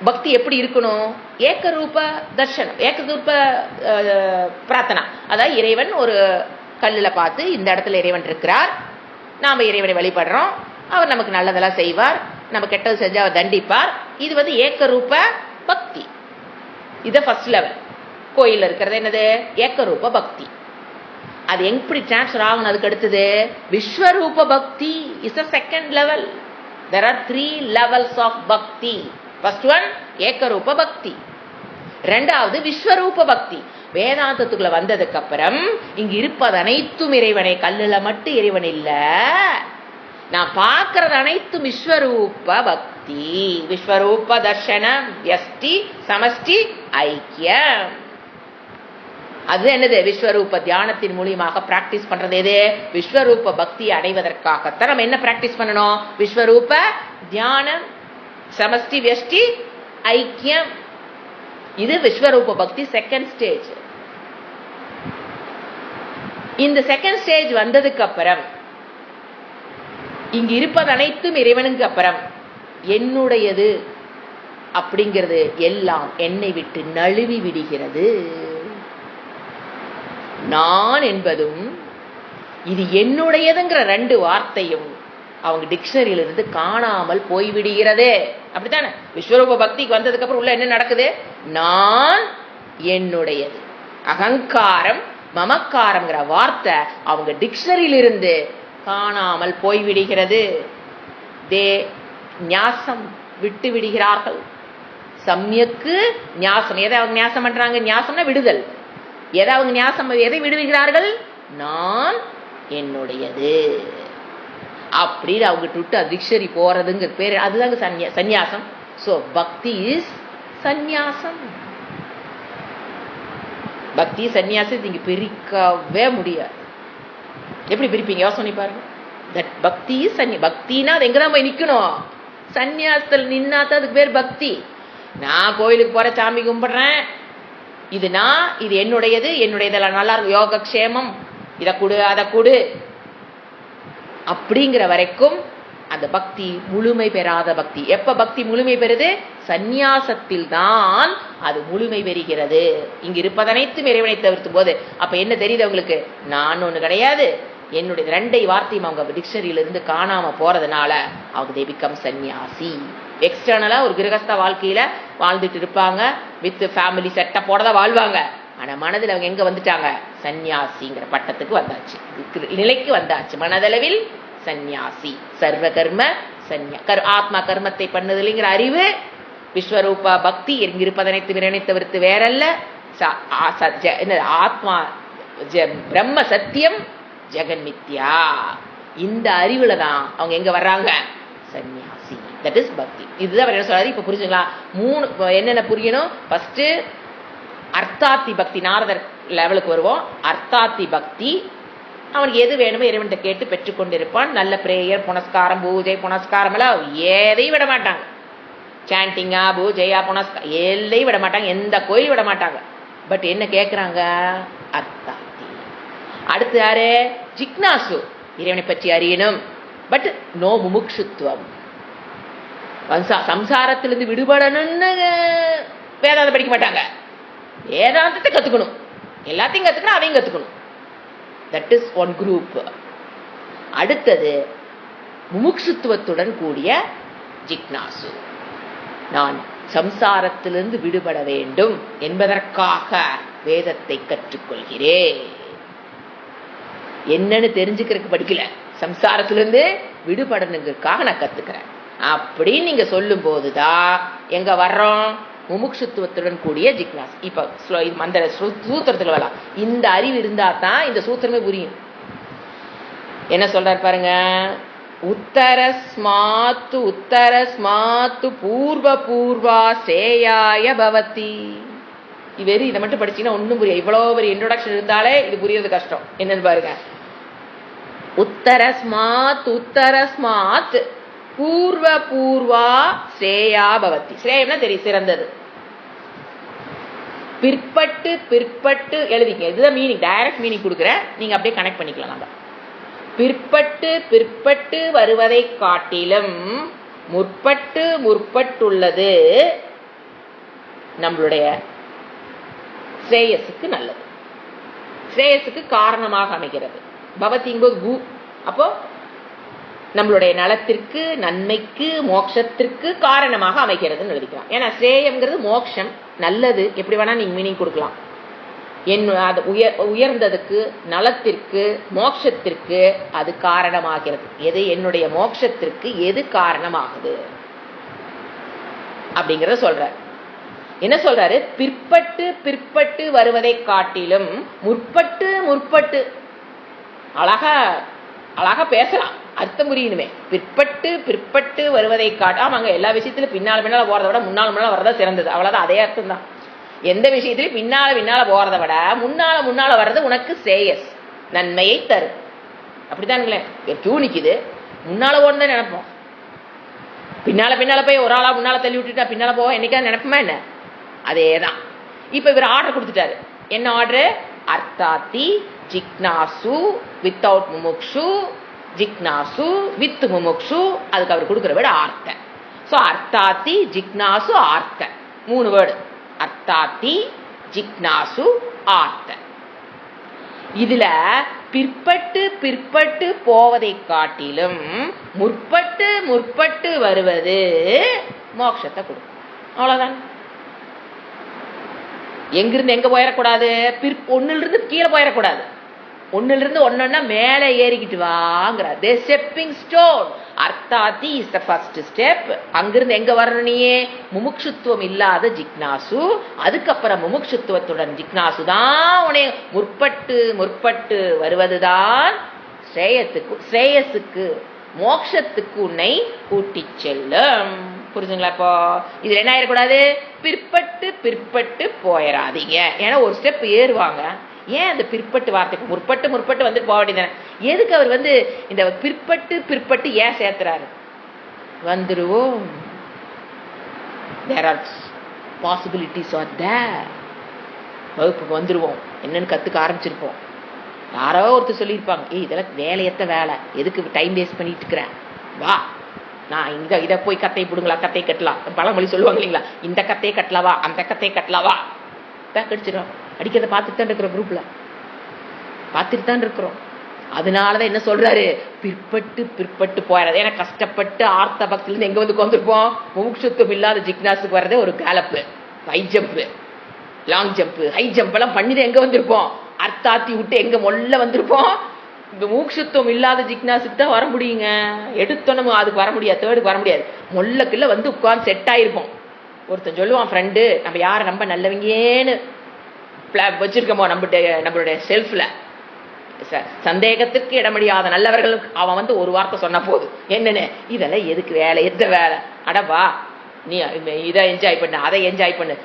பக்தி எப்படி இருக்கணும்? ஏகரூப தர்ஷனம், ஏகரூப பிரார்த்தனா. அதாவது இறைவன் ஒரு கல்லுல பார்த்து இந்த இடத்துல இறைவன் இருக்கிறார், நாம இறைவனை வழிபடுறோம், அவர் நமக்கு நல்லதெல்லாம் செய்வார், நம்ம கெட்டது செஞ்சா அவர் தண்டிப்பார். இது ஏகரூப பக்தி. இது ஃபர்ஸ்ட் லெவல். கோயில் இருக்கிறது என்னது? ஏகரூப பக்தி. அது எப்படி டிரான்ஸ்ஃபர் ஆகணும்? அதுக்கு அடுத்தது விஸ்வரூப பக்தி is a second level. There are 3 levels of bhakti. First one ஏகரூப பக்தி, ரெண்டாவது விஸ்வரூப பக்தி. வேதாந்தத்துக்குள்ள வந்ததுக்கு அப்புறம் இங்க இருப்பது அனைத்தும் இறைவனை, கல்லுல மட்டும் இறைவன் இல்ல, நான் பார்க்கறது அனைத்தும் விஸ்வரூப பக்தி. விஸ்வரூப தர்ஷனம், வியஷ்டி சமஷ்டி ஐக்கியம். அது என்னது? விஸ்வரூப தியானத்தின் மூலியமாக பிராக்டிஸ் பண்றது எது? விஸ்வரூப பக்தியை அடைவதற்காகத்தான் நம்ம என்ன பிராக்டிஸ் பண்ணணும்? விஸ்வரூப தியானம், சமஷ்டி வியஷ்டி ஐக்கியம். இது விஸ்வரூப பக்தி செகண்ட் ஸ்டேஜ். இந்த செகண்ட் ஸ்டேஜ் வந்ததுக்கு அப்புறம் இங்க இருப்பது அனைத்தும் இறைவனுக்கு அப்புறம் என்னுடையது அப்படிங்கிறது எல்லாம் என்னை விட்டு நழுவி விடுகிறது. நான் என்பதும் இது என்னுடையதுங்கிற 2 வார்த்தையும் அவங்க டிக்ஷனரியில இருந்து காணாமல் போய்விடுகிறது. அப்படித்தானே? விஸ்வரூப பக்திக்கு வந்ததுக்கு அப்புறம் உள்ள என்ன நடக்குது? நான் என்னுடையது, அகங்காரம் மமக்காரம்ங்கிற வார்த்தை அவங்க டிக்ஷனரியில இருந்து காணாமல் போய்விடுகிறது. தே ஞாசம் விட்டு விடுகிறார்கள். சம்யக்கு ஞாசம். எதை அவங்க ஞாசம் பண்றாங்க? ஞாசம்னா விடுதல். எதை அவங்க ஞாசம், எதை விடுவிக்கிறார்கள்? நான் என்னுடையது அப்படின்னு அவங்க விட்டு டிக்ஷனரி போறதுங்கிற பேரு அதுதாங்க சந்நியாசம். சோ பக்தி இஸ் சந்நியாசம். பக்தி சந்நியாசம் நீங்க பிரிக்கவே முடியாது. எப்படி பிரிப்பீங்க? யோசனை பாருங்க. தட் பக்தி பக்தினா அது எங்கதான் போய் நிக்கணும்? சந்நியாசத்தில் நின்னாதான் அதுக்கு பேர் பக்தி. நான் கோயிலுக்கு போற, சாமி கும்பிடுறேன், இது நான், இது என்னுடையது, என்னுடையதெல்லாம் நல்லா இருக்கும், யோகக்ஷேமம், இதை கொடு அதை கொடு அப்படிங்கிற வரைக்கும் அந்த பக்தி முழுமை பெறாத பக்தி. எப்ப பக்தி முழுமை பெறுது? சந்நியாசத்தில் தான் அது முழுமை பெறுகிறது. இங்க இருப்பதனைத்தும் இறைவனை தவிர்த்தும் போது அப்ப என்ன தெரியுது அவங்களுக்கு? நான் ஒண்ணு கிடையாது, என்னுடைய 2 வார்த்தையும் அவங்க டிக்ஷனரியில இருந்து காணாம போறதுனால அவங்க they become சன்னியாசி. எக்ஸ்டர்னலா ஒரு கிரகஸ்த வாழ்க்கையில வாழ்ந்துட்டு இருப்பாங்க, வித் ஃபேமிலி செட்டப்போட தான் வாழ்வாங்க. ஆனா மனதில் அவங்க எங்க வந்துட்டாங்க? சந்நியாசிங்கிற பட்டத்துக்கு வந்தாச்சு, நிலைக்கு வந்தாச்சு. மனதளவில் சந்நியாசி. சர்வ கர்ம ஆத்மா கர்மத்தை பண்ணுதல்ங்கிற அறிவு, விஸ்வரூப பக்தி இருப்பதனைத்து விரணைத்தவிர்த்து வேறல்ல, ஆத்மா பிரம்ம சத்தியம் ஜெகன்மித்யா. இந்த அறிவுல தான் அவங்க எங்க வர்றாங்க? சந்நியாசி. தட் இஸ் பக்தி. இதுதான் என்ன சொல்றாரு இப்ப புரிஞ்சுங்களா? 3 என்னென்ன புரியணும்? ஃபர்ஸ்ட் அர்த்தாத்தி பக்தி, நாரதர் லெவலுக்கு வருவோம். அர்த்தாத்தி பக்தி, அவனுக்கு எது வேணுமோ இறைவன்கிட்ட கேட்டு பெற்றுக்கொண்டிருப்பான். நல்ல பிரேயர், புனஸ்காரம், பூஜை புனஸ்காரம் எல்லாம் எதையும் விட மாட்டாங்க. சாண்டிங்கா, பூஜையா, புனஸ்காரம் எல்லையும் விட மாட்டாங்க, எந்த கோயிலும் விட மாட்டாங்க. பட் என்ன கேட்கிறாங்க? அர்த்தாத்தி. அடுத்து யாரு? ஜிக்னாசு, இறைவனை பற்றி அறியணும், பட் நோ முமுக்ஷுத்துவம். சம்சாரத்திலிருந்து விடுபடணும்னு வேதாந்தம் படிக்க மாட்டாங்க, வேதாந்தத்தை கத்துக்கணும், எல்லாத்தையும் கத்துக்கணும், அதையும் கத்துக்கணும். That is one group. அடுத்தது முமுக்ஷுத்துவத்துடன் கூடிய ஜிக்னாசு, நான் சம்சாரத்திலிருந்து விடுபட வேண்டும் என்பதற்காக வேதத்தை கற்றுக்கொள்கிறேன். என்னன்னு தெரிஞ்சுக்கிறதுக்கு படிக்கல, சம்சாரத்திலிருந்து விடுபடணுங்கிறதுக்காக நான் கத்துக்கிறேன். அப்படின்னு நீங்க சொல்லும் போதுதான் எங்க வர்றோம், முமுட்சுத்துவத்துடன் கூடிய ஜிக்னாஸ். இப்ப அந்த சூத்திரத்துக்கு வரலாம். இந்த அறிவு இருந்தா தான் இந்த சூத்திரமே புரியும். என்ன சொல்றாரு பாருங்க, உத்தரஸ்மாத்து பூர்வ பூர்வா சேயாய பவதி. வெறி இதை மட்டும் படிச்சீங்கன்னா ஒன்றும் புரியாது. இவ்வளவு பெரிய இன்ட்ரோடக்ஷன் இருந்தாலே இது புரியுறது கஷ்டம். என்னன்னு பாருங்க, உத்தரஸ்மாத் பூர்வ பூர்வா ஸ்ரேயா பவதி. ஸ்ரேயம்னா தெரியும், சிறந்தது. பிற்பட்டு எழுதிங்க. இதுதான் மீனிங், டைரக்ட் மீனிங் கொடுக்குறேன், நீங்க அப்படியே கனெக்ட் பண்ணிக்கலாம். பிற்பட்டு வருவதை காட்டிலும் முற்பட்டுள்ளது நம்மளுடைய ஸ்ரேயஸுக்கு நல்லது, ஸ்ரேயஸுக்கு காரணமாக அமைகிறது. பவதிங்கும்போது அப்போ நம்மளுடைய நலத்திற்கு, நன்மைக்கு, மோட்சத்திற்கு காரணமாக அமைகிறதுன்னு எழுதிக்கலாம். ஏன்னா ஸ்ரேயம்ங்கிறது மோட்சம், நல்லது. எப்படி வேணா நீங்க மீனிங் கொடுக்கலாம். அது உயர்ந்ததுக்கு, நலத்திற்கு, மோட்சத்திற்கு அது காரணமாகிறது. எது என்னுடைய மோட்சத்திற்கு எது காரணமாகுது அப்படிங்கறத சொல்ற. என்ன சொல்றாரு, பிற்பட்டு வருவதை காட்டிலும் முற்பட்டு. அழகா பேசலாம், அர்த்தம் புரியணுமே. பிற்பட்டு வருவதை ஆமாங்க, எல்லா விஷயத்திலும் பின்னால போறதை விட முன்னால வர்றதா சிறந்தது. அவ்வளவுதான், அதே அர்த்தம் தான். எந்த விஷயத்திலும் பின்னால போறதை விட முன்னால வர்றது உனக்கு ஸ்ரேயஸ், நன்மையை தரும். அப்படித்தானுங்களே, கியூ நிக்குது, முன்னால ஓடுதான் நினைப்போம். பின்னால போய் ஒரு ஆளா முன்னால தள்ளி விட்டுட்டா பின்னால போக என்னைக்காவது நினைப்போமா என்ன? அதேதான். இப்ப இவர் ஆர்டர் கொடுத்துட்டாரு. என்ன ஆர்டர்? அர்த்தாத்தி ஜிக்னாசு வித்தவுட் முமுக்ஷு, ஜிக்னாசு வித் முமுக்ஷு. அதுக்கு அவர் கொடுக்கிற வேர்டு ஆர்த்த. சோ அர்த்தாத்தி ஜிக்னாசு ஆர்த்த, 3 வேர்டு. அர்த்தாத்தி ஜிக்னாசு ஆர்த்த. இதுல பிற்பட்டு போவதை காட்டிலும் முற்பட்டு வருவது மோட்சத்தை கொடுக்கும். அவ்வளவுதான். எங்கிருந்து எங்க போயிடக்கூடாது, ஒன்னிலிருந்து கீழே போயிடக்கூடாது. ஒன்னிலிருந்து ஒன்னா மேலே ஏறிக்கிட்டு வாங்கிறார். Stepping stone. அர்த்தாத்தி இஸ் த ஃபர்ஸ்ட் ஸ்டெப். அங்கிருந்து எங்க வரணும் நீயே? முமுட்சுத்துவம் இல்லாத ஜிக்னாசு. அதுக்கப்புறம் முமுட்சுத்துவத்துடன் ஜிக்னாசு தான் உன்னை முற்பட்டு வருவதுதான் ஸ்ரேயஸுக்கு, மோட்சத்துக்கு உன்னை கூட்டி செல்லும். புரிஞ்சுங்களா? இப்போ இதுல என்ன ஆயிடக்கூடாது, பிற்பட்டு போயிடாதீங்க. ஏன்னா ஒரு ஸ்டெப் ஏறுவாங்க. ஏன் அந்த பிற்பட்டு வார்த்தை, முற்பட்டு வந்து போக வேண்டியதானே? எதுக்கு அவர் இந்த பிற்பட்டு ஏன் சேர்த்துறாரு? வந்துருவோம், there are possibilities are there. வகுப்புக்கு வந்துருவோம், என்னன்னு கத்துக்க ஆரம்பிச்சிருப்போம். யாரோ ஒருத்தர் சொல்லியிருப்பாங்க, இதெல்லாம் வேலையத்த வேலை, எதுக்கு டைம் வேஸ்ட் பண்ணிட்டு இருக்கிறேன், வா நான் இதை போய் கத்தை பிடுங்களா, கத்தை கட்டலாம். பழமொழி சொல்லுவாங்க இல்லைங்களா, இந்த கத்தையை கட்டலவா, அந்த கத்தையை கட்டலவா, கடிச்சிடும். அடிக்கிறத பார்த்துட்டு தான் இருக்கிறோம், குரூப்ல பார்த்துட்டு தான் இருக்கிறோம். அதனாலதான் என்ன சொல்றாரு, பிற்பட்டு போயிடாது. ஏன்னா கஷ்டப்பட்டு ஆர்த்த பக்தியிலிருந்து எங்க வந்து உட்காந்துருப்போம், முமுட்சுத்துவம் இல்லாத ஜிக்னாஸுக்கு வர்றதே ஒரு gallop, high jump, long jump, high jump எல்லாம் பண்ணிட்டு எங்க வந்திருப்போம், அர்த்தாத்தி விட்டு எங்க மொல்ல வந்திருப்போம். இந்த மூக்ஷத்துவம் இல்லாத ஜிக்னாஸுக்கு தான் வர முடியுங்க. எடுத்தோன்னு அதுக்கு வர முடியாது, தேர்டுக்கு வர முடியாது. மொல்லக்குள்ள வந்து உட்கார்ந்து செட் ஆயிருப்போம். ஒருத்தன் சொல்லுவான், ஃப்ரெண்டு நம்ம யாரை நம்ப நல்லவங்கேன்னு வச்சிருக்கோமோ நம்மளுடைய செல்ஃப்ல, சந்தேகத்துக்கு இடமடியாத நல்லவர்களுக்கு அவன் ஒரு வார்த்தை சொன்ன போது என்னன்னு, இதெல்லாம் எதுக்கு வேலை, எந்த வேலை, அடவா நீ இதை என்ஜாய் பண்ணு, அதை என்ஜாய் பண்ணு,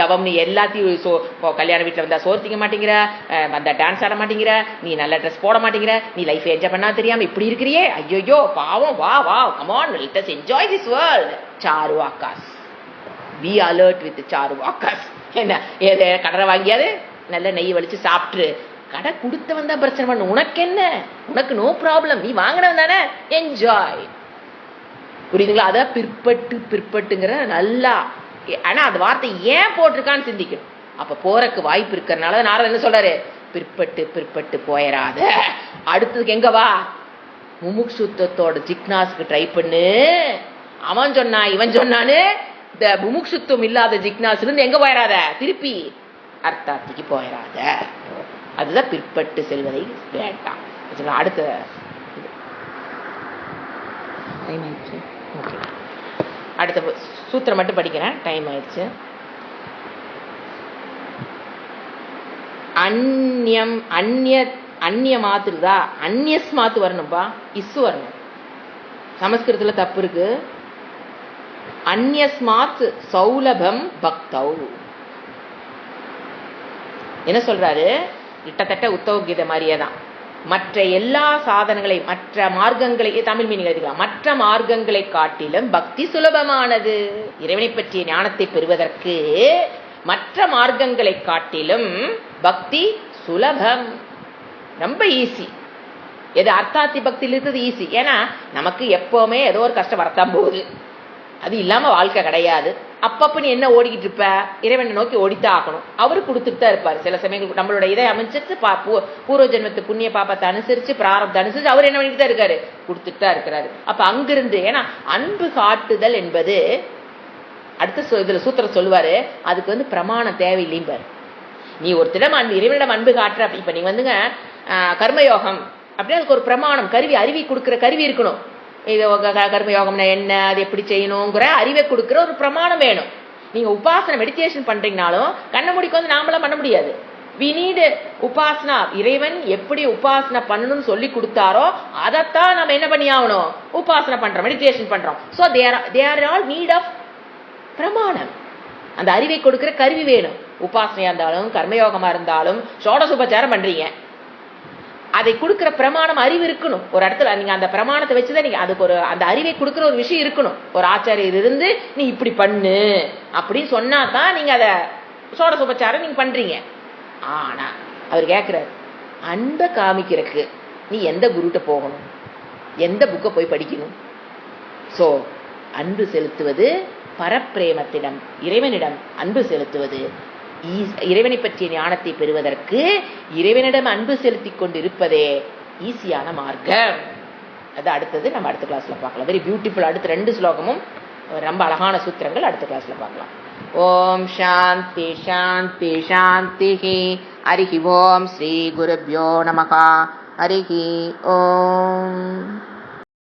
தவம் நீ எல்லாத்தையும் கல்யாண வீட்டில் வந்தா சோறு திங்க மாட்டேங்கிற, அந்த டான்ஸ் ஆட மாட்டேங்கிற, நீ நல்ல ட்ரெஸ் போட மாட்டேங்கிற, நீ லைஃப் என்ஜாய் பண்ணா தெரியாம இப்படி இருக்கிறியே, ஐயோ பாவம், வா come on let us enjoy this world. Charu Akash, be alert with Charu Akash. என்ன ஏதோ கடலை வாங்கியாது நல்ல நெய் வலிச்சு சாப்பிட்டு, கடை கொடுத்த வந்தா பிரச்சனை பண்ணு, உனக்கு என்ன, உனக்கு நோ ப்ராப்ளம், நீ வாங்கினவன் தானே, என்ஜாய். புரியுதுங்களா? அதான் பிற்பட்டுங்கிற நல்லா. ஆனா அந்த வார்த்தை ஏன் போட்டிருக்கான்னு சிந்திக்கணும். அப்ப போறக்கு வாய்ப்பு இருக்கிறதுனால நாரதர் என்ன சொல்றாரு, பிற்பட்டு போயிடாத, அடுத்ததுக்கு எங்க வா, முமுட்சுத்துவத்தோட ஜிக்னாஸுக்கு ட்ரை பண்ணு. அவன் சொன்னா இவன் சொன்னான்னு இந்த முமுட்சுத்துவம் இல்லாத ஜிக்னாஸ் இருந்து எங்க போயிடாத, திருப்பி அர்த்தாத்திக்கு போயிடாத. அதுதான் பிற்பட்டு செல்வதை வேண்டாம். அடுத்த டைம் ஆயிடுச்சு. ஓகே, அடுத்த சூத்திரம் மட்டும் படிக்கிறேன், டைம் ஆயிடுச்சு. அந்நியம் அந்நிய மாத்துருதா, அந்நியஸ் மாத்து வரணும்பா, இஸ்ஸு வரணும். சமஸ்கிருதத்துல தப்பு இருக்கு. அந்நியஸ்மாத் சௌலபம் பக்தௌ. என்ன சொல்றாரு? கிட்டத்தட்ட உத்தவ கீதை மாதிரியே தான். மற்ற எல்லா சாதனங்களை, மற்ற மார்க்கங்களை, தமிழ் மீனிங் எழுதிக்கலாம், மற்ற மார்க்கங்களை காட்டிலும் பக்தி சுலபமானது. இறைவனை பற்றிய ஞானத்தை பெறுவதற்கு மற்ற மார்க்கங்களை காட்டிலும் பக்தி சுலபம், ரொம்ப ஈஸி. எது அர்த்தாத்தி பக்தியில் இருக்கிறது ஈஸி. ஏன்னா நமக்கு எப்பவுமே ஏதோ ஒரு கஷ்டம் வரத்தான் போகுது, அது இல்லாம வாழ்க்கை கிடையாது. அப்பப்ப நீ என்ன ஓடிக்கிட்டு இருப்ப? இறைவனை நோக்கி ஓடித்தான் ஆகணும். அவரு கொடுத்துட்டு தான் இருப்பாரு. சில சமயங்கள் நம்மளோட இதை அமைச்சிட்டு பூர்வ ஜென்மத்து புண்ணிய பாப்பத்தை அனுசரிச்சு, பிராரப்த அனுசரிச்சு அவர் என்ன பண்ணிட்டு தான் இருக்காரு? கொடுத்துட்டு தான் இருக்கிறாரு. அப்ப அங்கிருந்து, ஏன்னா அன்பு காட்டுதல் என்பது அடுத்த இதுல சூத்திரம் சொல்லுவாரு, அதுக்கு பிரமாணம் தேவையில்லைம்பாரு. நீ ஒருத்திடம் இறைவனிடம் அன்பு காட்டுற, இப்ப நீ கர்மயோகம் அப்படியே அதுக்கு ஒரு பிரமாணம், கருவி, அறிவி கொடுக்கிற கருவி இருக்கணும். இது கர்மயோகம்னா என்ன, அது எப்படி செய்யணுங்கிற அறிவை கொடுக்கிற ஒரு பிரமாணம் வேணும். நீங்க உபாசனை மெடிடேஷன் பண்றீங்கனாலும் கண்ண முடிக்கு நாமளாம் பண்ண முடியாது. we need உபாசனா. இறைவன் எப்படி உபாசனை பண்ணணும்னு சொல்லி கொடுத்தாரோ அதைத்தான் நம்ம என்ன பண்ணி ஆகணும்? உபாசனை பண்றோம், மெடிடேஷன் பண்றோம். So they are all need of பிரமாணம். அந்த அறிவை கொடுக்கிற கருவி வேணும். உபாசனையா இருந்தாலும் கர்மயோகமா இருந்தாலும் ஷோடசோபச்சாரம் பண்றீங்க, அதை கொடுக்கிற பிரமாணம், அறிவு இருக்கணும். ஒரு இடத்துல நீங்க அந்த பிரமாணத்தை வச்சுதான் நீங்க அதுக்கு ஒரு அந்த அறிவை கொடுக்கிற ஒரு விஷயம் இருக்கணும். ஒரு ஆச்சாரியர் இருந்து நீ இப்படி பண்ணு அப்படின்னு சொன்னா தான் நீங்க அதை ஷோடசோபச்சாரம் நீங்க பண்றீங்க. ஆனா அவர் கேட்கிறார், அன்பை காமிக்கிறதுக்கு நீ எந்த குருட்ட போகணும், எந்த புக்கை போய் படிக்கணும்? சோ அன்பு செலுத்துவது பரப்பிரேமத்திடம், இறைவனிடம் அன்பு செலுத்துவது, இறைவனை பற்றிய ஞானத்தை பெறுவதற்கு இறைவனிடம் அன்பு செலுத்தி கொண்டிருப்பதே ஈஸியான மார்க்கம். அது அடுத்தது நம்ம அடுத்த கிளாஸ்ல பார்க்கலாம். Very beautiful. அடுத்த 2 ஸ்லோகமும் ரொம்ப அழகான சூத்திரங்கள் அடுத்த கிளாஸ்ல பார்க்கலாம். ஓம் சாந்தி சாந்தி சாந்தி. ஹரி ஓம். ஸ்ரீ குருப்யோ நமஹ. ஹரி ஓம்.